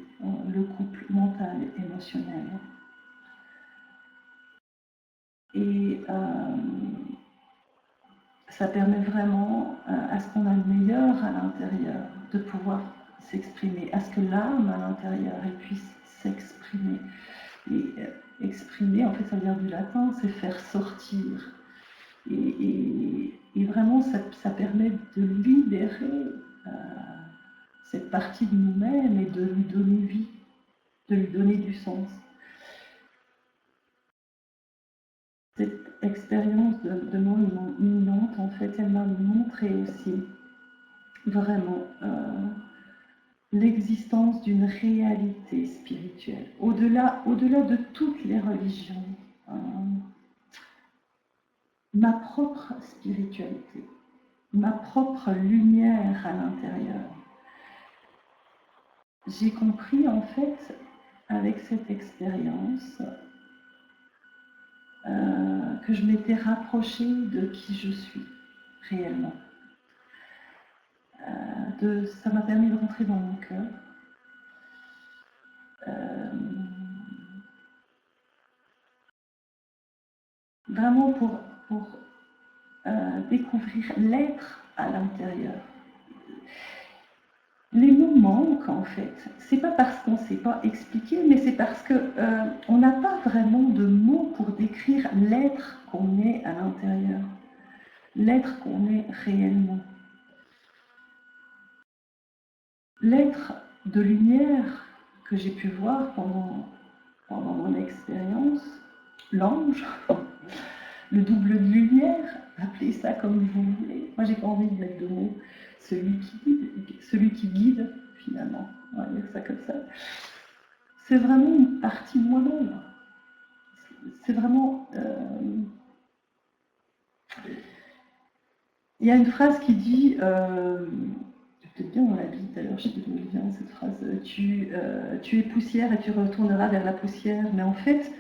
A: le couple mental et émotionnel. Et ça permet vraiment à ce qu'on a le meilleur à l'intérieur, de pouvoir s'exprimer, à ce que l'âme à l'intérieur puisse s'exprimer. Et exprimer, en fait, ça vient du latin, c'est faire sortir. Et vraiment, ça permet de libérer cette partie de nous-mêmes et de lui donner vie, de lui donner du sens. Cette expérience de mort imminente, en fait, elle m'a montré aussi vraiment l'existence d'une réalité spirituelle, au-delà de toutes les religions, ma propre spiritualité, ma propre lumière à l'intérieur. J'ai compris en fait avec cette expérience que je m'étais rapprochée de qui je suis réellement. Ça m'a permis de rentrer dans mon cœur. Vraiment pour découvrir l'être à l'intérieur. Les mots manquent en fait. C'est pas parce qu'on ne sait pas expliquer, mais c'est parce que on n'a pas vraiment de mots pour décrire l'être qu'on est à l'intérieur, l'être qu'on est réellement. L'être de lumière que j'ai pu voir pendant mon expérience, l'ange, le double de lumière, appelez ça comme vous voulez. Moi, j'ai pas envie de mettre de mots. Celui qui guide, finalement. On va dire ça comme ça. C'est vraiment une partie de moi-même. C'est vraiment. Il y a une phrase qui dit. Peut-être bien on l'a dit tout à l'heure, je ne sais plus d'où vient cette phrase. Tu es poussière et tu retourneras vers la poussière. Mais en fait,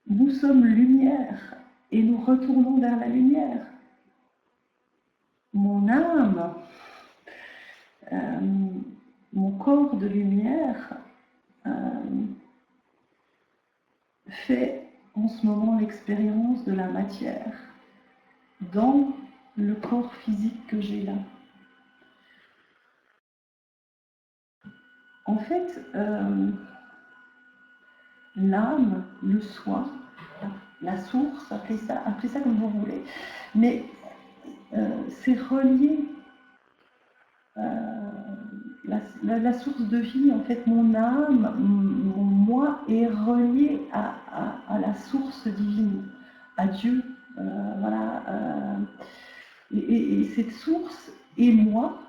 A: nous sommes lumière et nous retournons vers la lumière. Mon âme, mon corps de lumière fait en ce moment l'expérience de la matière dans le corps physique que j'ai là. En fait, l'âme, le soi, la source, appelez ça comme vous voulez, mais c'est relié. La source de vie, en fait, mon âme, mon moi est relié à la source divine, à Dieu. Voilà. Et cette source et moi,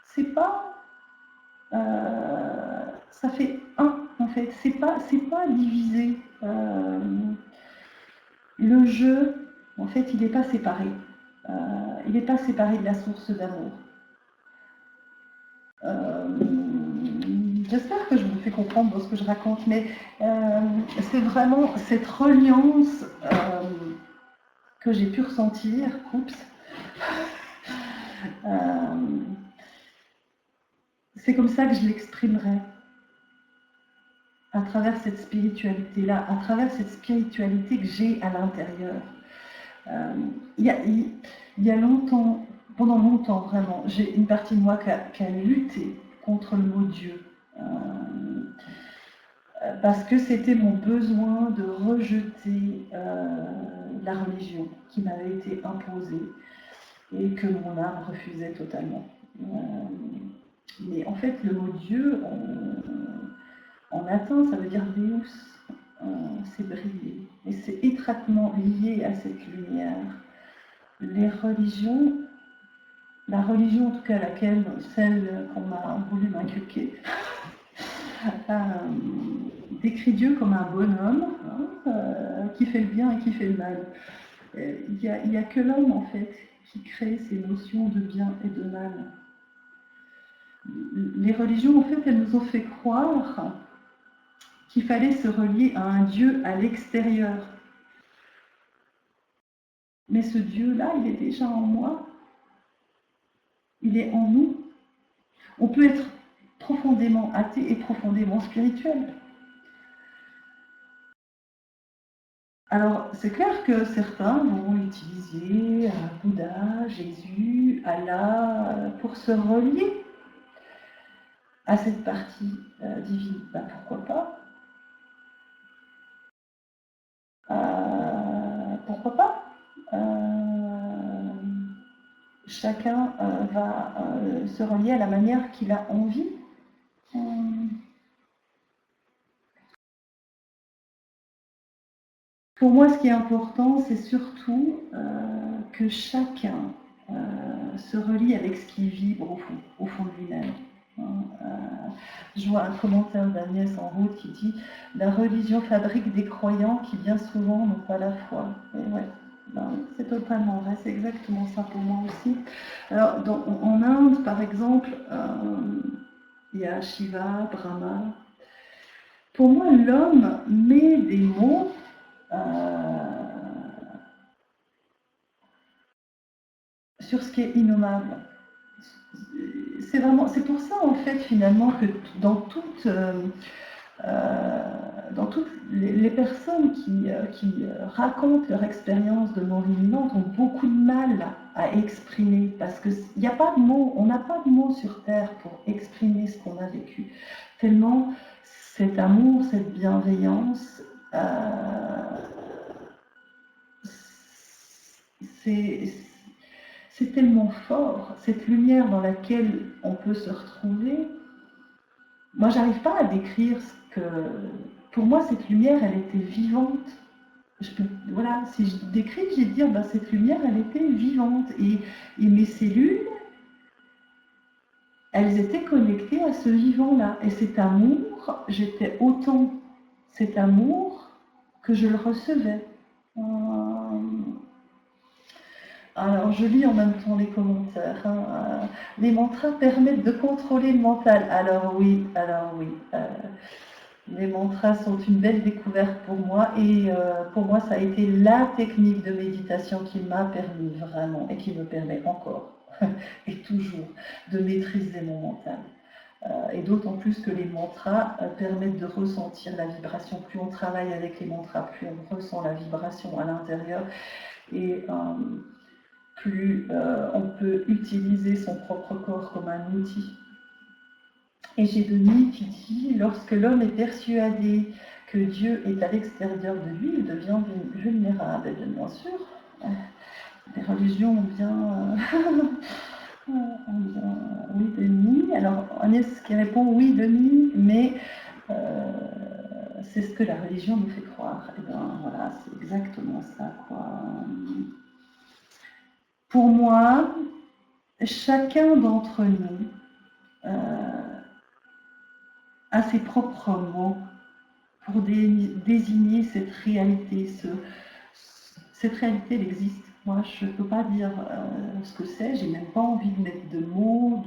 A: c'est pas. Ça fait un, en fait. C'est pas divisé. Le jeu, en fait, il n'est pas séparé. Il n'est pas séparé de la source d'amour. J'espère que je vous fais comprendre dans ce que je raconte, mais c'est vraiment cette reliance que j'ai pu ressentir. C'est comme ça que je l'exprimerai, à travers cette spiritualité-là, à travers cette spiritualité que j'ai à l'intérieur. Il y a longtemps, pendant longtemps vraiment, j'ai une partie de moi qui a lutté contre le mot Dieu. Parce que c'était mon besoin de rejeter la religion qui m'avait été imposée et que mon âme refusait totalement. Mais en fait, le mot Dieu, en latin, ça veut dire Deus, c'est briller. Et c'est étroitement lié à cette lumière. Les religions, la religion en tout cas celle qu'on m'a voulu m'inculquer, décrit Dieu comme un bonhomme qui fait le bien et qui fait le mal. Il n'y a que l'homme en fait qui crée ces notions de bien et de mal. Les religions en fait elles nous ont fait croire qu'il fallait se relier à un Dieu à l'extérieur. Mais ce Dieu-là, il est déjà en moi. Il est en nous. On peut être profondément athée et profondément spirituel. Alors, c'est clair que certains vont utiliser Bouddha, Jésus, Allah pour se relier à cette partie divine. Ben, pourquoi pas? Pourquoi pas? Chacun va se relier à la manière qu'il a envie. Pour moi, ce qui est important, c'est surtout que chacun se relie avec ce qui vibre au fond de lui-même. Je vois un commentaire d'Agnès en route qui dit « La religion fabrique des croyants qui bien souvent n'ont pas la foi ». Et ouais, ben, c'est totalement vrai, c'est exactement ça pour moi aussi. Alors, en Inde, par exemple, il y a Shiva, Brahma, pour moi, l'homme met des mots sur ce qui est innommable. C'est pour ça en fait finalement que dans toutes les personnes qui racontent leur expérience de mort imminente ont beaucoup de mal à exprimer parce qu'il n'y a pas de mots, on n'a pas de mots sur Terre pour exprimer ce qu'on a vécu. Tellement cet amour, cette bienveillance, c'est tellement fort, cette lumière dans laquelle on peut se retrouver. Moi, j'arrive pas à décrire ce que. Pour moi, cette lumière, elle était vivante. Voilà, si je décris, je vais dire, ben, cette lumière, elle était vivante. Et mes cellules, elles étaient connectées à ce vivant-là. Et cet amour, j'étais autant cet amour que je le recevais. Alors, je lis en même temps les commentaires. Les mantras permettent de contrôler le mental. Alors oui. Les mantras sont une belle découverte pour moi et pour moi ça a été la technique de méditation qui m'a permis vraiment et qui me permet encore et toujours de maîtriser mon mental. Et d'autant plus que les mantras permettent de ressentir la vibration. Plus on travaille avec les mantras, plus on ressent la vibration à l'intérieur et plus on peut utiliser son propre corps comme un outil. Et j'ai Denis qui dit, lorsque l'homme est persuadé que Dieu est à l'extérieur de lui, il devient vulnérable. Et bien sûr, les religions ont bien... oui, Denis. Alors, Agnès qui répond, oui, Denis, mais c'est ce que la religion nous fait croire. Et bien voilà, c'est exactement ça, quoi. Pour moi, chacun d'entre nous a ses propres mots pour désigner cette réalité. Cette réalité, elle existe. Moi, je ne peux pas dire ce que c'est, j'ai même pas envie de mettre de mots,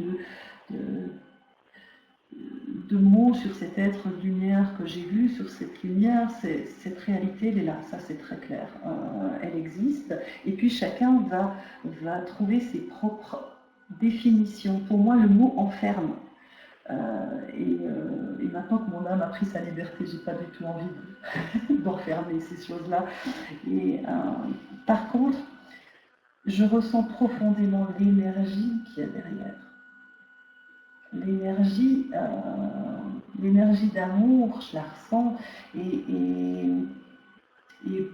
A: de mots sur cet être de lumière que j'ai vu, sur cette lumière. Cette réalité, elle est là, ça c'est très clair. Elle existe. Et puis chacun va trouver ses propres définitions. Pour moi, le mot enferme. Et maintenant que mon âme a pris sa liberté, j'ai pas du tout envie d'enfermer ces choses-là. Et par contre, je ressens profondément l'énergie qu'il y a derrière. L'énergie d'amour, je la ressens. Et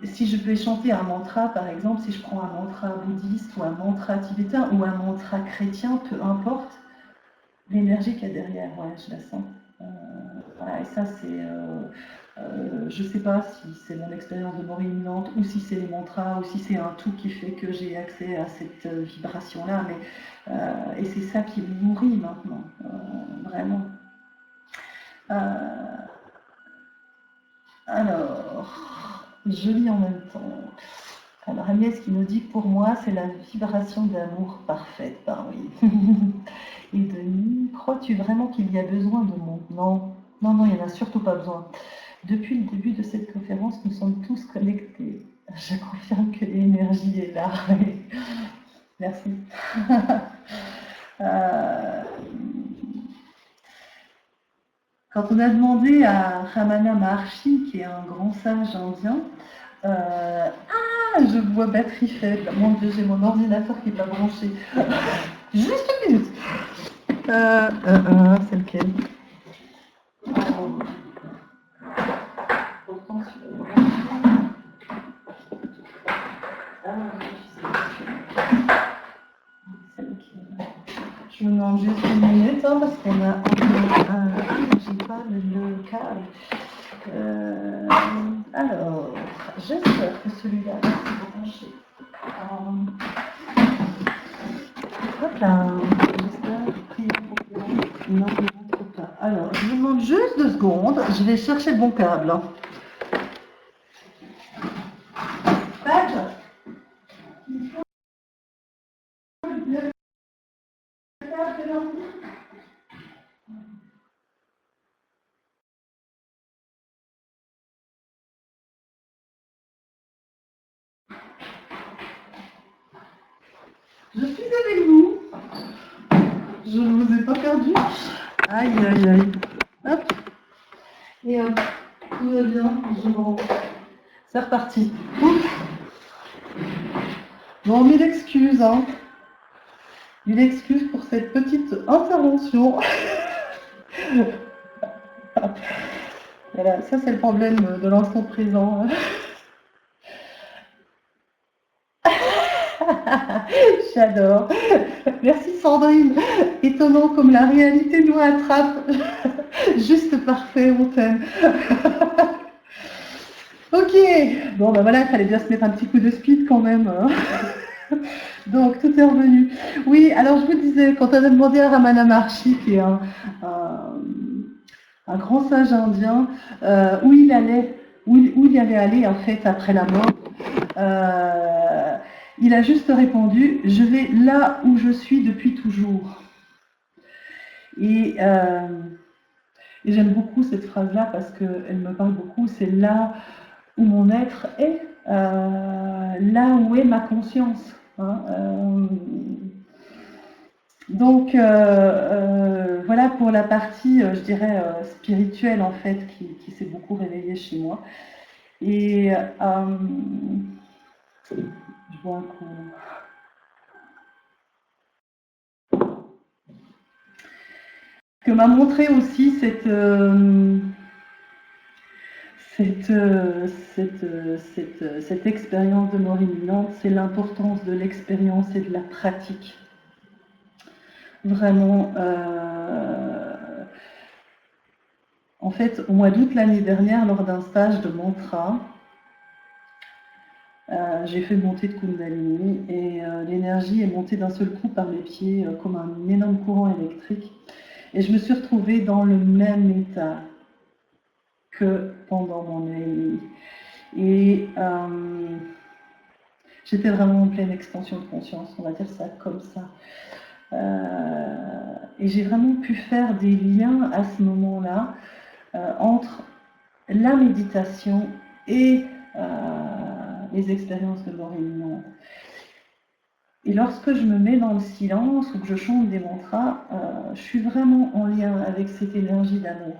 A: si je vais chanter un mantra, par exemple, si je prends un mantra bouddhiste ou un mantra tibétain ou un mantra chrétien, peu importe, l'énergie qu'il y a derrière, ouais, je la sens. Voilà, et ça, c'est. Je ne sais pas si c'est mon expérience de mort imminente ou si c'est les mantras ou si c'est un tout qui fait que j'ai accès à cette vibration-là. Et c'est ça qui me nourrit maintenant, vraiment. Alors, je lis en même temps. Alors, Agnès qui nous dit que pour moi, c'est la vibration d'amour parfaite. Ben oui. Et Denis, crois-tu vraiment qu'il y a besoin de mots? Non, il n'y en a surtout pas besoin. Depuis le début de cette conférence, nous sommes tous connectés. Je confirme que l'énergie est là. Merci. Quand on a demandé à Ramana Maharshi, qui est un grand sage indien, je vois batterie faible. Mon Dieu, j'ai mon ordinateur qui n'est pas branché. Juste une minute. C'est lequel? Je me demande juste une minute parce qu'on a j'ai pas le câble. Alors, j'espère que celui-là est branché. Hop là, j'espère. Non, je ne rentre pas. Alors, je vous demande juste 2 secondes. Je vais chercher le bon câble. Je suis avec vous. Je ne vous ai pas perdu. Aïe, aïe, aïe. Hop. Et hop. Tout va bien. Je me rends. C'est reparti. Bon, mille excuses, hein. Mille excuses pour cette petite intervention. Voilà, ça c'est le problème de l'instant présent. J'adore. Merci Sandrine. Étonnant comme la réalité nous rattrape. Juste parfait, on t'aime. Ok. Bon, ben voilà, il fallait bien se mettre un petit coup de speed quand même. Donc, tout est revenu. Oui, alors je vous disais, quand on a demandé à Ramana Maharshi, qui est un grand sage indien, où il allait, où il allait aller en fait après la mort, il a juste répondu: je vais là où je suis depuis toujours. Et j'aime beaucoup cette phrase-là parce qu'elle me parle beaucoup. C'est là où mon être est, là où est ma conscience. Hein, donc voilà pour la partie, je dirais, spirituelle en fait, qui s'est beaucoup réveillée chez moi. Et je bois un coup. Que m'a montré aussi cette expérience de mort imminente, c'est l'importance de l'expérience et de la pratique. Vraiment, en fait, au mois d'août l'année dernière, lors d'un stage de mantra, j'ai fait une montée de Kundalini et l'énergie est montée d'un seul coup par mes pieds comme un énorme courant électrique. Et je me suis retrouvée dans le même état que pendant mon AMI. Et j'étais vraiment en pleine expansion de conscience, on va dire ça comme ça. Et j'ai vraiment pu faire des liens à ce moment-là entre la méditation et les expériences de mort imminente. Et lorsque je me mets dans le silence ou que je chante des mantras, je suis vraiment en lien avec cette énergie d'amour.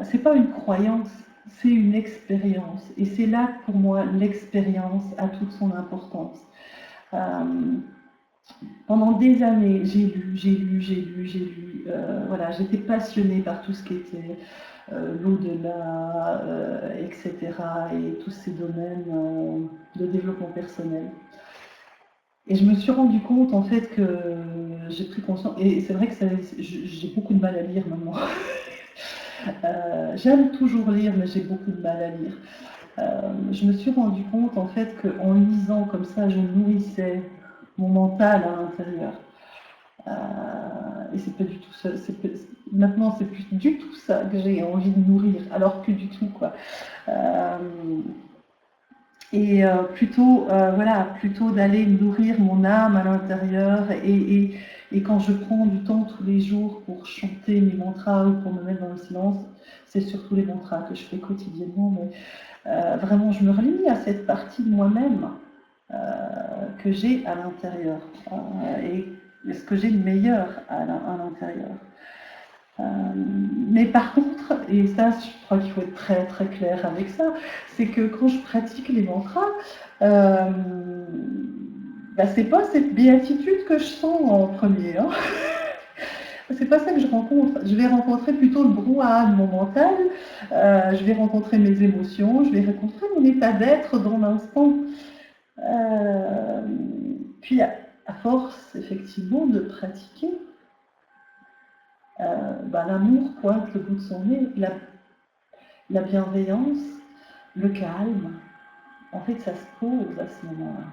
A: C'est pas une croyance, c'est une expérience. Et c'est là que pour moi l'expérience a toute son importance. Pendant des années, j'ai lu. Voilà, j'étais passionnée par tout ce qui était l'au-delà, etc. Et tous ces domaines de développement personnel. Et je me suis rendu compte en fait que j'ai pris conscience, et c'est vrai que j'ai beaucoup de mal à lire maintenant. J'aime toujours lire, mais j'ai beaucoup de mal à lire. Je me suis rendu compte en fait qu'en lisant comme ça, je nourrissais mon mental à l'intérieur. Et c'est pas du tout ça. Maintenant, c'est plus du tout ça que j'ai envie de nourrir, alors que du tout quoi. Et plutôt d'aller nourrir mon âme à l'intérieur. Et quand je prends du temps tous les jours pour chanter mes mantras ou pour me mettre dans le silence, c'est surtout les mantras que je fais quotidiennement, mais vraiment je me relie à cette partie de moi-même que j'ai à l'intérieur et ce que j'ai de meilleur à l'intérieur. Mais par contre, et ça je crois qu'il faut être très très clair avec ça, c'est que quand je pratique les mantras, c'est pas cette béatitude que je sens en premier. Hein. C'est pas ça que je rencontre. Je vais rencontrer plutôt le brouhaha de mon mental, je vais rencontrer mes émotions, je vais rencontrer mon état d'être dans l'instant. Puis à force effectivement de pratiquer, l'amour pointe le bout de son nez, la bienveillance, le calme. En fait, ça se pose à ce moment-là.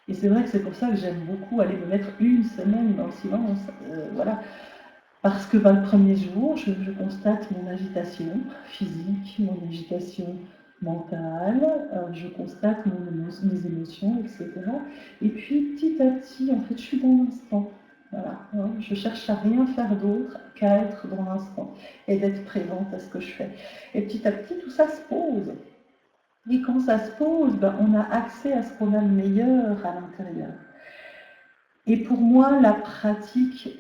A: Et c'est vrai que c'est pour ça que j'aime beaucoup aller me mettre une semaine dans le silence. Voilà. Parce que le premier jour, je constate mon agitation physique, mon agitation mentale, je constate mes émotions, etc. Et puis petit à petit, en fait, je suis dans l'instant. Voilà. Je cherche à rien faire d'autre qu'à être dans l'instant et d'être présente à ce que je fais. Et petit à petit, tout ça se pose. Et quand ça se pose, on a accès à ce qu'on a de meilleur à l'intérieur. Et pour moi, la pratique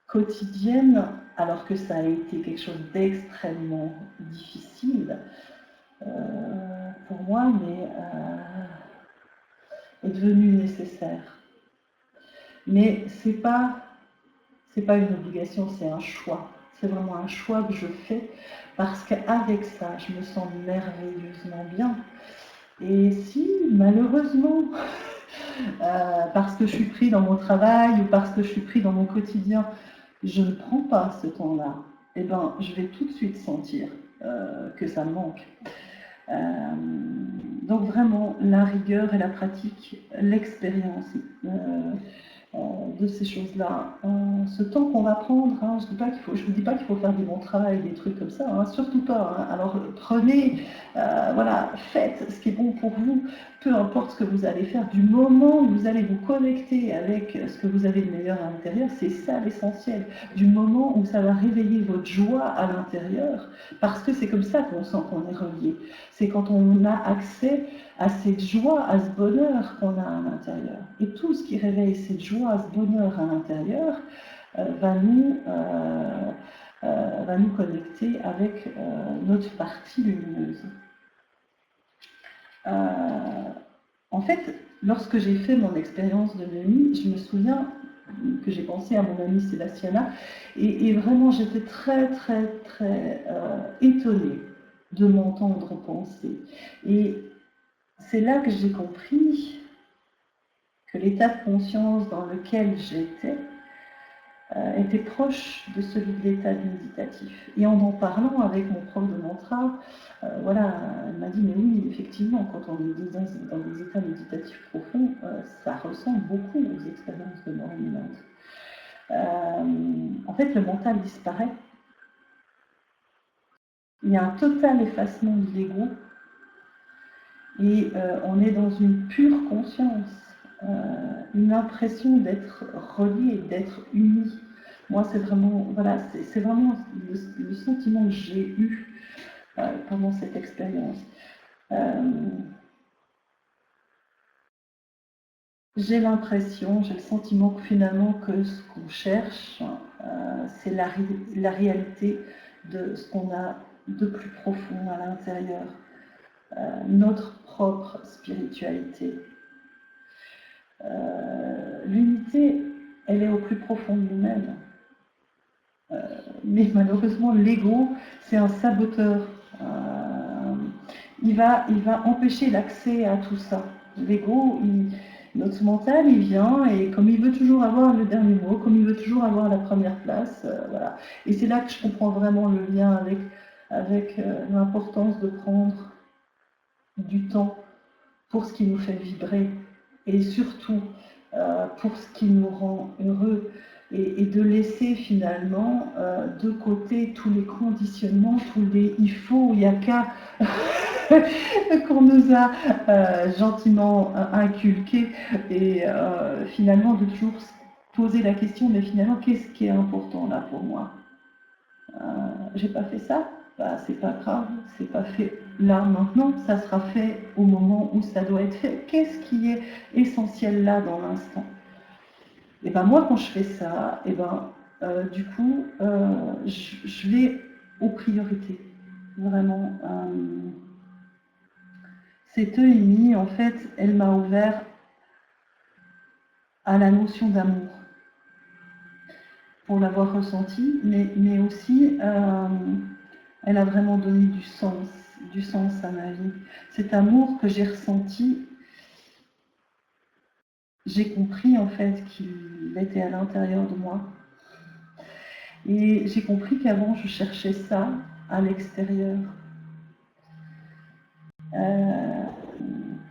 A: quotidienne, alors que ça a été quelque chose d'extrêmement difficile pour moi, mais est devenue nécessaire. Mais c'est pas une obligation, c'est un choix. C'est vraiment un choix que je fais parce qu'avec ça, je me sens merveilleusement bien. Et si, malheureusement, parce que je suis pris dans mon travail ou parce que je suis pris dans mon quotidien, je ne prends pas ce temps-là, eh ben, je vais tout de suite sentir que ça me manque. Donc vraiment, la rigueur et la pratique, l'expérience de ces choses-là. Ce temps qu'on va prendre, hein, je ne vous dis pas qu'il faut faire du bon travail, des trucs comme ça, hein, surtout pas. Hein. Alors prenez, voilà, faites ce qui est bon pour vous, peu importe ce que vous allez faire, du moment où vous allez vous connecter avec ce que vous avez de meilleur à l'intérieur, c'est ça l'essentiel. Du moment où ça va réveiller votre joie à l'intérieur, parce que c'est comme ça qu'on sent qu'on est relié. C'est quand on a accès à cette joie, à ce bonheur qu'on a à l'intérieur. Et tout ce qui réveille cette joie, ce bonheur à l'intérieur, va nous connecter avec notre partie lumineuse. En fait, lorsque j'ai fait mon expérience de nuit, je me souviens que j'ai pensé à mon amie Sébastiana, et vraiment j'étais très très très étonnée de m'entendre penser. Et c'est là que j'ai compris que l'état de conscience dans lequel j'étais était proche de celui de l'état méditatif. Et en parlant avec mon prof de mantra, voilà, elle m'a dit, mais oui, effectivement, quand on est dans des états méditatifs profonds, ça ressemble beaucoup aux expériences de mort imminente. En fait, le mental disparaît. Il y a un total effacement de l'ego et on est dans une pure conscience, une impression d'être relié, d'être uni. Moi, c'est vraiment, voilà, c'est vraiment le sentiment que j'ai eu pendant cette expérience. J'ai l'impression, j'ai le sentiment que finalement que ce qu'on cherche, c'est la réalité de ce qu'on a de plus profond à l'intérieur, notre propre spiritualité. L'unité, elle est au plus profond de nous-mêmes. Mais malheureusement, l'ego, c'est un saboteur. Il va empêcher l'accès à tout ça. L'ego, notre mental, il vient et comme il veut toujours avoir le dernier mot, comme il veut toujours avoir la première place, voilà. Et c'est là que je comprends vraiment le lien avec l'importance de prendre du temps pour ce qui nous fait vibrer et surtout pour ce qui nous rend heureux et de laisser finalement de côté tous les conditionnements, tous les il faut, il y a qu'à qu'on nous a gentiment inculqué et finalement de toujours se poser la question, mais finalement qu'est-ce qui est important là pour moi? J'ai pas fait ça, bah, c'est pas grave, c'est pas fait là maintenant, ça sera fait au moment où ça doit être fait. Qu'est-ce qui est essentiel là dans l'instant? Et ben moi quand je fais ça, et ben du coup je vais aux priorités. Vraiment. Cette EMI, en fait, elle m'a ouvert à la notion d'amour pour l'avoir ressenti, mais aussi elle a vraiment donné du sens à ma vie. Cet amour que j'ai ressenti, j'ai compris en fait qu'il était à l'intérieur de moi. Et j'ai compris qu'avant je cherchais ça à l'extérieur.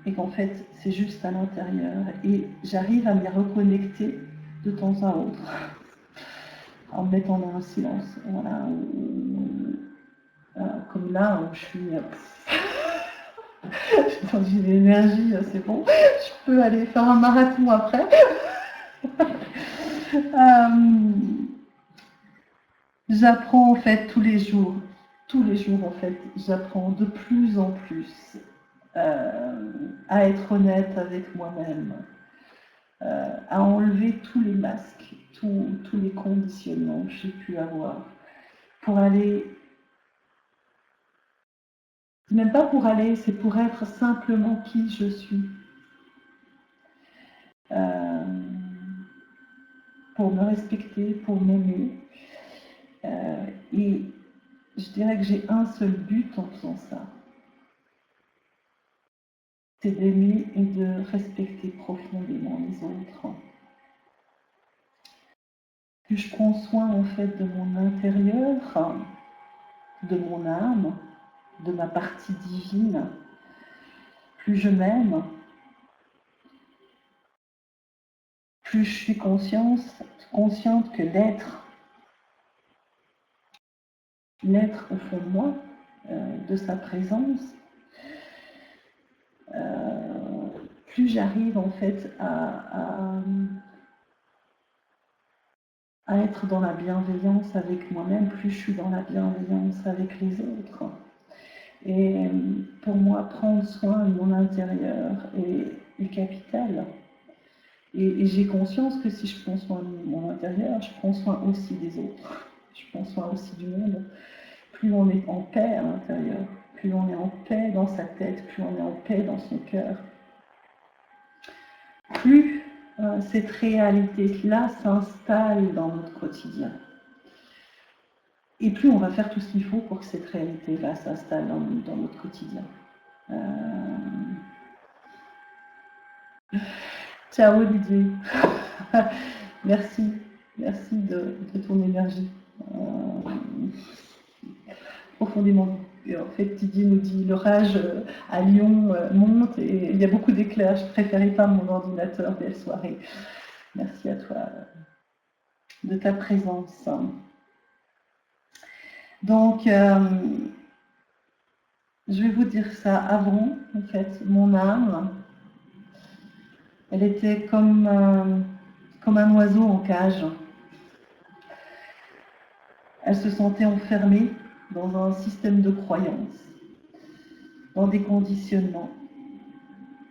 A: Et qu'en fait c'est juste à l'intérieur. Et j'arrive à m'y reconnecter de temps à autre. En me mettant dans le silence. Voilà. Comme là où je suis dans une énergie, c'est bon, je peux aller faire un marathon après. J'apprends en fait tous les jours en fait, j'apprends de plus en plus à être honnête avec moi-même, à enlever tous les masques, tous les conditionnements que j'ai pu avoir, pour aller, même pas pour aller, c'est pour être simplement qui je suis. Pour me respecter, pour m'aimer. Et je dirais que j'ai un seul but en faisant ça. C'est d'aimer et de respecter profondément les autres. Plus je prends soin en fait de mon intérieur, de mon âme, de ma partie divine, plus je m'aime, plus je suis consciente que l'être au fond de moi, de sa présence, plus j'arrive en fait à être dans la bienveillance avec moi-même, plus je suis dans la bienveillance avec les autres. Et pour moi, prendre soin de mon intérieur est capital. Et j'ai conscience que si je prends soin de mon intérieur, je prends soin aussi des autres. Je prends soin aussi du monde. Plus on est en paix à l'intérieur, plus on est en paix dans sa tête, plus on est en paix dans son cœur, plus cette réalité-là s'installe dans notre quotidien. Et plus on va faire tout ce qu'il faut pour que cette réalité-là s'installe dans notre quotidien. Ciao Olivier. Merci de ton énergie. Profondément. Et en fait, Didier nous dit l'orage à Lyon monte et il y a beaucoup d'éclairs. Je préférais pas mon ordinateur. Belle soirée. Merci à toi de ta présence. Donc, je vais vous dire ça. Avant, en fait, mon âme, elle était comme un oiseau en cage. Elle se sentait enfermée dans un système de croyances, dans des conditionnements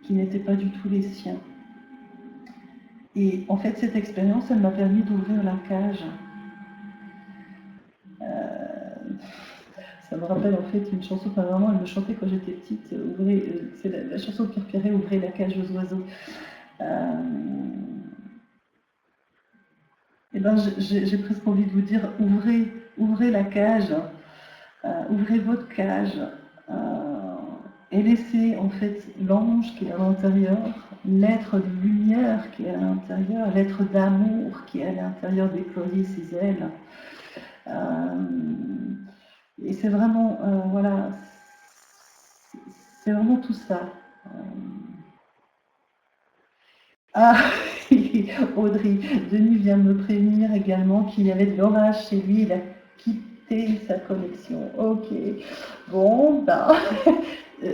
A: qui n'étaient pas du tout les siens. Et en fait, cette expérience, elle m'a permis d'ouvrir la cage. Ça me rappelle en fait une chanson que ma maman elle me chantait quand j'étais petite. C'est la chanson de Pierre Perret, Ouvrez la cage aux oiseaux. Et ben, j'ai presque envie de vous dire, ouvrez la cage, ouvrez votre cage et laissez en fait l'ange qui est à l'intérieur, l'être de lumière qui est à l'intérieur, l'être d'amour qui est à l'intérieur déployer ses ailes. Et c'est vraiment, voilà, c'est vraiment tout ça. Ah, Audrey, Denis vient de me prévenir également qu'il y avait de l'orage chez lui, il a quitté sa connexion. Ok, bon, ben,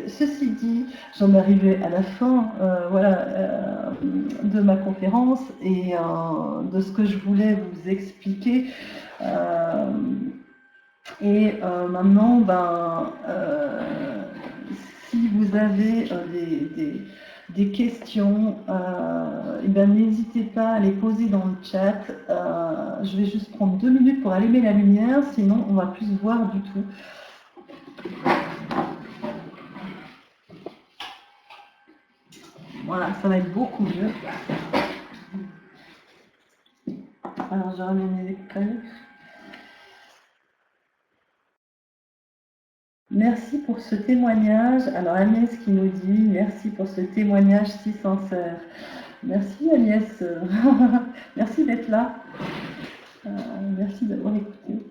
A: ceci dit, j'en arrivais à la fin de ma conférence et de ce que je voulais vous expliquer. Maintenant, si vous avez des questions, n'hésitez pas à les poser dans le chat. Je vais juste prendre 2 minutes pour allumer la lumière, sinon on ne va plus se voir du tout. Voilà, ça va être beaucoup mieux. Alors, je ramène les écoles. Merci pour ce témoignage. Alors Agnès qui nous dit merci pour ce témoignage si sincère. Merci Agnès, merci d'être là, merci d'avoir écouté.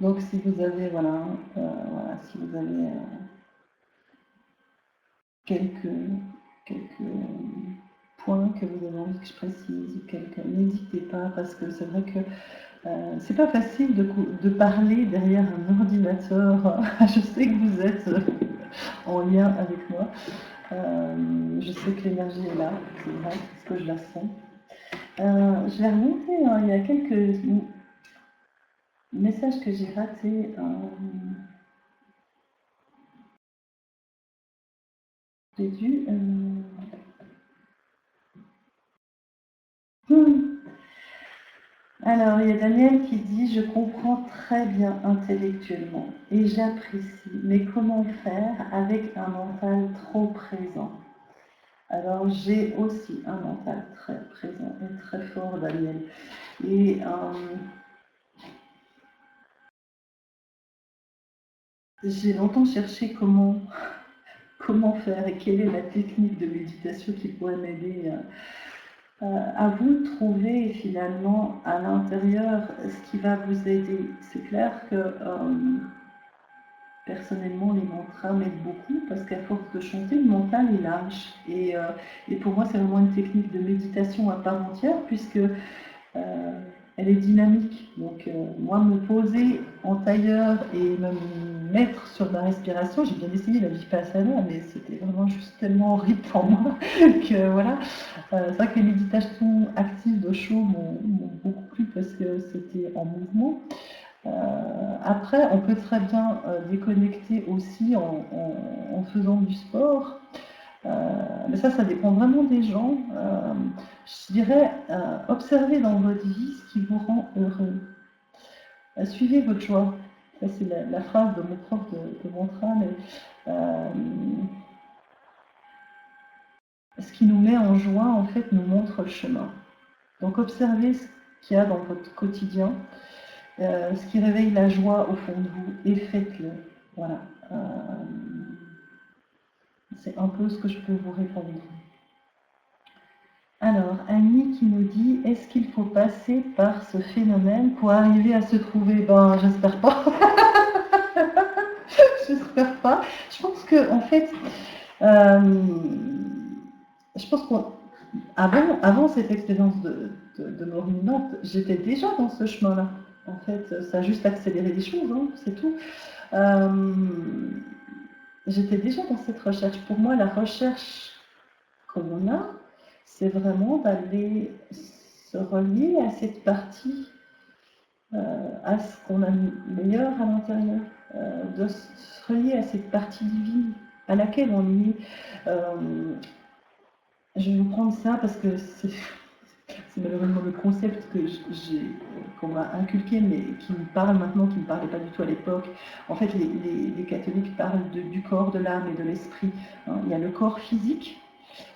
A: Donc si vous avez si vous avez quelques points que vous avez envie que je précise, n'hésitez pas parce que c'est vrai que C'est pas facile de parler derrière un ordinateur. Je sais que vous êtes en lien avec moi. Je sais que l'énergie est là, c'est vrai, parce que je la sens. Je vais remonter, hein, il y a quelques messages que j'ai ratés. J'ai dû. Alors, il y a Daniel qui dit: Je comprends très bien intellectuellement et j'apprécie, mais comment faire avec un mental trop présent? Alors, j'ai aussi un mental très présent et très fort, Daniel. Et j'ai longtemps cherché comment faire et quelle est la technique de méditation qui pourrait m'aider à vous trouver finalement à l'intérieur ce qui va vous aider. C'est clair que personnellement, les mantras m'aident beaucoup parce qu'à force de chanter, le mental est lâche. Et pour moi, c'est vraiment une technique de méditation à part entière puisque elle est dynamique. Donc, moi, me poser en tailleur et me mettre sur ma respiration, j'ai bien essayé la vipassana, mais c'était vraiment juste tellement horrible pour moi que voilà. C'est vrai que les méditations actives d'Osho m'ont beaucoup plu parce que c'était en mouvement. Après, on peut très bien déconnecter aussi en faisant du sport. Mais ça dépend vraiment des gens. Je dirais, observez dans votre vie ce qui vous rend heureux. Suivez votre joie. Ça, c'est la phrase de mon prof de mantra. Mais, ce qui nous met en joie, en fait, nous montre le chemin. Donc, observez ce qu'il y a dans votre quotidien, ce qui réveille la joie au fond de vous, et faites-le. Voilà. C'est un peu ce que je peux vous répondre. Alors, Annie qui nous dit: est-ce qu'il faut passer par ce phénomène pour arriver à se trouver? Ben, j'espère pas. J'espère pas. Je pense que, en fait, je pense qu'avant cette expérience de mort imminente, j'étais déjà dans ce chemin-là. En fait, ça a juste accéléré les choses, hein, c'est tout. J'étais déjà dans cette recherche. Pour moi, la recherche qu'on a, c'est vraiment d'aller se relier à cette partie, à ce qu'on a de meilleur à l'intérieur, de se relier à cette partie divine à laquelle on est. Je vais vous prendre ça parce que c'est malheureusement le concept qu'on m'a inculqué, mais qui me parle maintenant, qui ne me parlait pas du tout à l'époque. En fait, les catholiques parlent du corps, de l'âme et de l'esprit. Hein. Il y a le corps physique,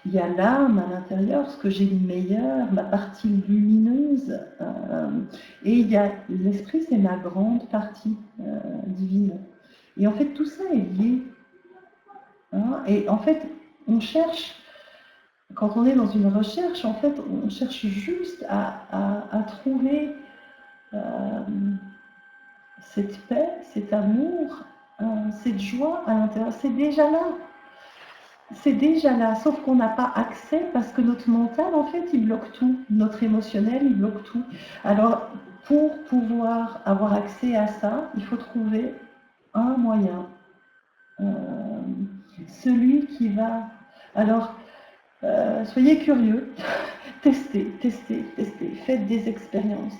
A: il y a l'âme à l'intérieur, ce que j'ai de meilleur, ma partie lumineuse, et il y a l'esprit, c'est ma grande partie divine. Et en fait, tout ça est lié. Hein, et en fait, on cherche, quand on est dans une recherche, en fait, on cherche juste à trouver cette paix, cet amour, cette joie à l'intérieur. C'est déjà là. C'est déjà là, sauf qu'on n'a pas accès parce que notre mental, en fait, il bloque tout. Notre émotionnel, il bloque tout. Alors, pour pouvoir avoir accès à ça, il faut trouver un moyen. Celui qui va... Alors, soyez curieux, testez, faites des expériences.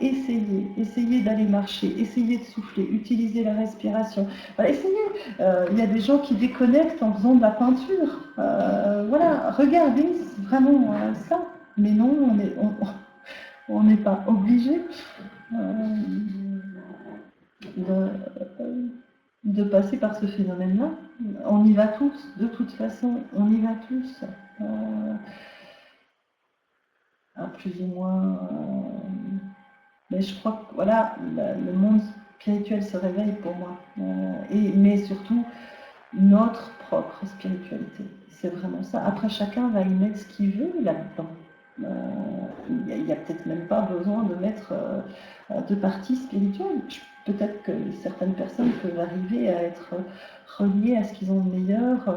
A: Essayez d'aller marcher, essayez de souffler, utilisez la respiration. Essayez. Il y a des gens qui déconnectent en faisant de la peinture. Voilà, regardez vraiment ça. Mais non, on n'est pas obligé de passer par ce phénomène-là. On y va tous, de toute façon, on y va tous. Plus ou moins. Mais je crois que voilà, le monde spirituel se réveille pour moi. Mais surtout, notre propre spiritualité. C'est vraiment ça. Après, chacun va y mettre ce qu'il veut là-dedans. Il n'y a peut-être même pas besoin de mettre de partie spirituelle. Peut-être que certaines personnes peuvent arriver à être reliées à ce qu'ils ont de meilleur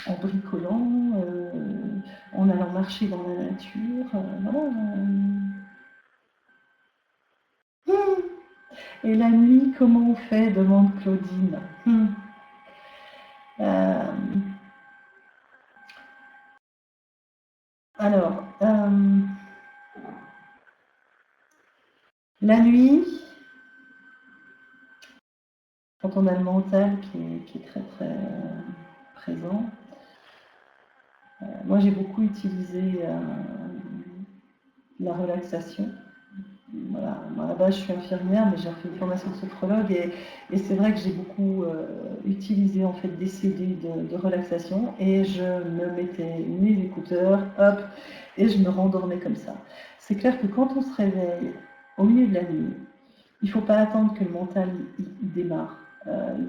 A: en bricolant, en allant marcher dans la nature. Voilà. Et la nuit, comment on fait demande Claudine. Euh, alors, la nuit, quand on a le mental qui est très très présent, moi j'ai beaucoup utilisé la relaxation. Voilà. Moi, à la base, je suis infirmière, mais j'ai fait une formation de sophrologue et c'est vrai que j'ai beaucoup utilisé en fait des CD de relaxation et je me mettais mes écouteurs, hop, et je me rendormais comme ça. C'est clair que quand on se réveille au milieu de la nuit, il ne faut pas attendre que le mental il démarre.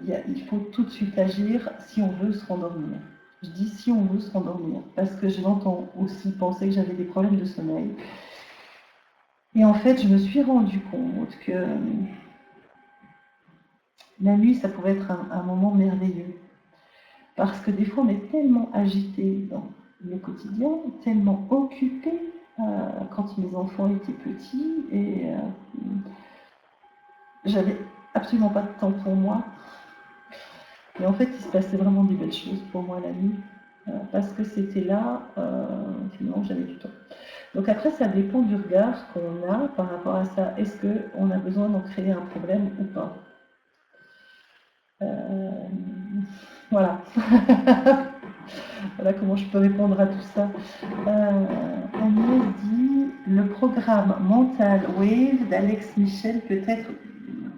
A: Il faut tout de suite agir si on veut se rendormir. Je dis si on veut se rendormir, parce que je l'entends aussi penser que j'avais des problèmes de sommeil. Et en fait, je me suis rendu compte que la nuit, ça pouvait être un moment merveilleux. Parce que des fois, on est tellement agité dans le quotidien, tellement occupé quand mes enfants étaient petits et j'avais absolument pas de temps pour moi. Et en fait, il se passait vraiment des belles choses pour moi la nuit. Parce que c'était là, finalement, j'avais du temps. Donc après, ça dépend du regard qu'on a par rapport à ça. Est-ce qu'on a besoin d'en créer un problème ou pas? Voilà. Voilà comment je peux répondre à tout ça. Agnès dit le programme Mental Wave d'Alex Michel peut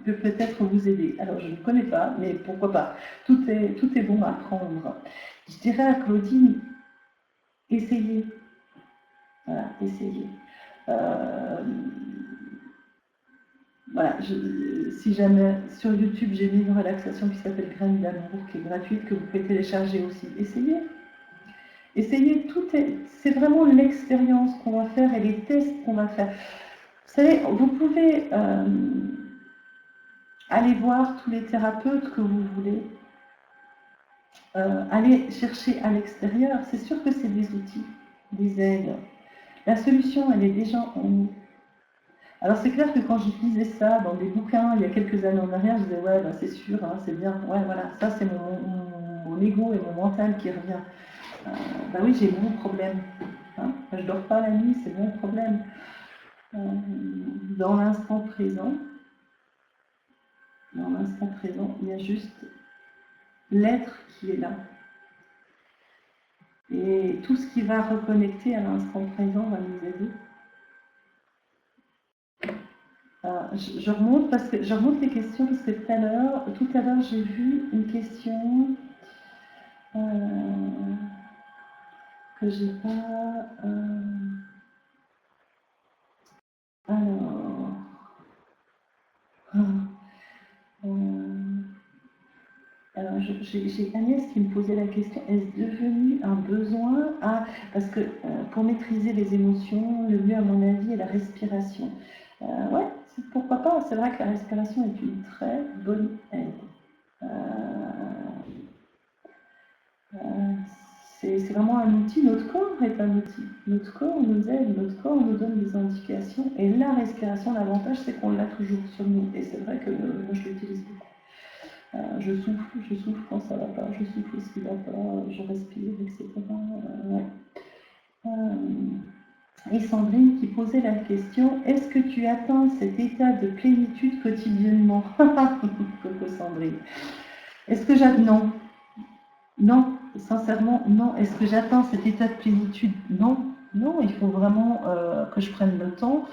A: peut-être vous aider. Alors je ne connais pas, mais pourquoi pas. Tout est bon à prendre. Je dirais à Claudine, essayez. Voilà, essayez. Voilà, si jamais sur YouTube j'ai mis une relaxation qui s'appelle Graines d'amour, qui est gratuite, que vous pouvez télécharger aussi, essayez. Essayez, c'est vraiment l'expérience qu'on va faire et les tests qu'on va faire. Vous savez, vous pouvez aller voir tous les thérapeutes que vous voulez, aller chercher à l'extérieur. C'est sûr que c'est des outils, des aides. La solution, elle est déjà en nous. Alors c'est clair que quand je lisais ça dans des bouquins il y a quelques années en arrière, je disais ouais, ben, c'est sûr, hein, c'est bien, ouais voilà, ça c'est mon ego et mon mental qui revient. Ben oui, j'ai mon problème. Hein. Je dors pas la nuit, c'est mon problème. Dans l'instant présent, il y a juste l'être qui est là. Et tout ce qui va reconnecter à l'instant présent va nous aider. Je remonte les questions parce que tout à l'heure j'ai vu une question que j'ai pas. Alors, alors j'ai Agnès qui me posait la question, est-ce devenu un besoin parce que pour maîtriser les émotions, le mieux à mon avis est la respiration. Ouais, pourquoi pas, c'est vrai que la respiration est une très bonne aide. C'est vraiment un outil, notre corps est un outil. Notre corps nous aide, notre corps nous donne des indications. Et la respiration, l'avantage, c'est qu'on l'a toujours sur nous. Et c'est vrai que moi, je l'utilise beaucoup. Je souffle quand ça va pas, je souffle ce qui va pas, je respire, etc. Ouais. Et Sandrine qui posait la question, est-ce que tu atteins cet état de plénitude quotidiennement? Coucou Sandrine. Est-ce que j'atteins? Non. Non, sincèrement, non. Est-ce que j'atteins cet état de plénitude? Non. Non, il faut vraiment que je prenne le temps.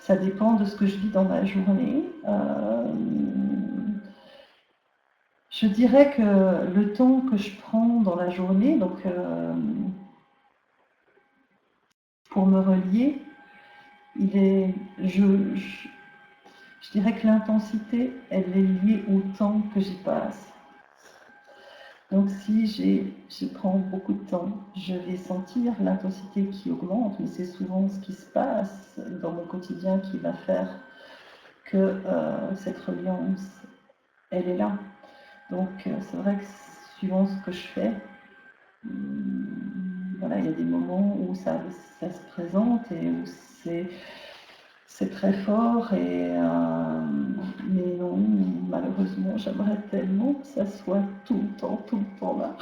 A: Ça dépend de ce que je vis dans ma journée. Je dirais que le temps que je prends dans la journée, donc pour me relier, je dirais que l'intensité, elle est liée au temps que j'y passe. Donc si j'y prends beaucoup de temps, je vais sentir l'intensité qui augmente, mais c'est souvent ce qui se passe dans mon quotidien qui va faire que cette reliance, elle est là. Donc c'est vrai que suivant ce que je fais, voilà, il y a des moments où ça se présente et où c'est très fort, mais non, malheureusement, j'aimerais tellement que ça soit tout le temps là.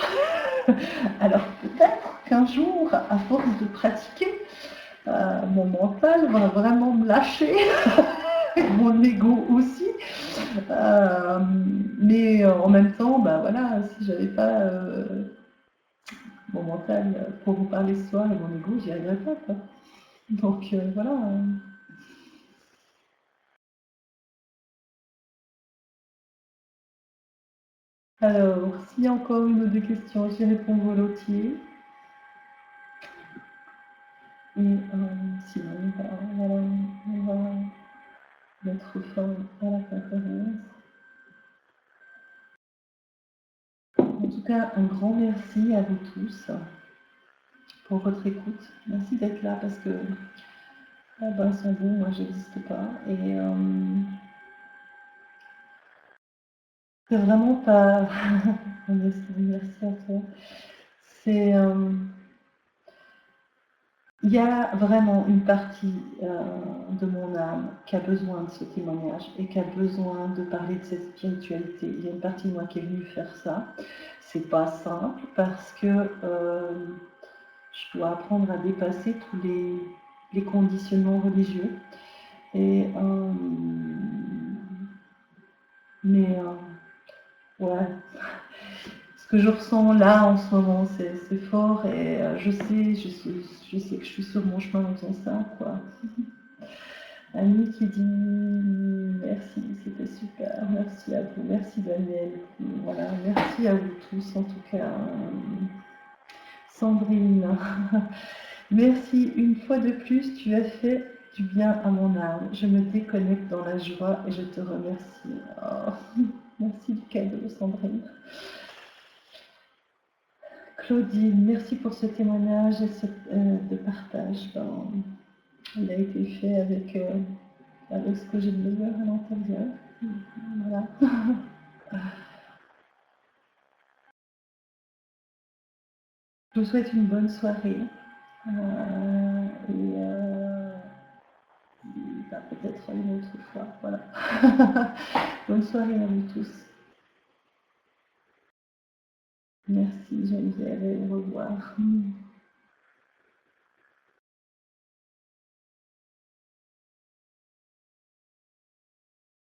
A: Alors peut-être qu'un jour, à force de pratiquer, mon mental va vraiment me lâcher, mon ego aussi. Mais en même temps, bah voilà, si j'avais pas mon mental pour vous parler ce soir et mon ego, j'y arriverais pas, quoi. Donc voilà. Alors, s'il y a encore une ou deux questions, j'y réponds volontiers. Et sinon, on va mettre fin à la conférence. En tout cas, un grand merci à vous tous pour votre écoute. Merci d'être là parce que sans vous, moi, j'existe pas. Et c'est vraiment pas. Merci à toi. C'est. Il y a vraiment une partie de mon âme qui a besoin de ce témoignage et qui a besoin de parler de cette spiritualité. Il y a une partie de moi qui est venue faire ça. C'est pas simple parce que je dois apprendre à dépasser tous les conditionnements religieux. Et, mais ouais, ce que je ressens là en ce moment, c'est fort et je sais que je suis sur mon chemin dans tout ça, quoi. Annie qui dit merci, c'était super, merci à vous, merci Daniel, voilà, merci à vous tous en tout cas. Sandrine, merci une fois de plus, tu as fait du bien à mon âme. Je me déconnecte dans la joie et je te remercie. Oh, merci du cadeau, Sandrine. Claudine, merci pour ce témoignage et de partage. Il a été fait avec ce que j'ai besoin à l'intérieur. Voilà. Je vous souhaite une bonne soirée. Peut-être une autre fois. Voilà. Bonne soirée à vous tous. Merci Geneviève et au revoir.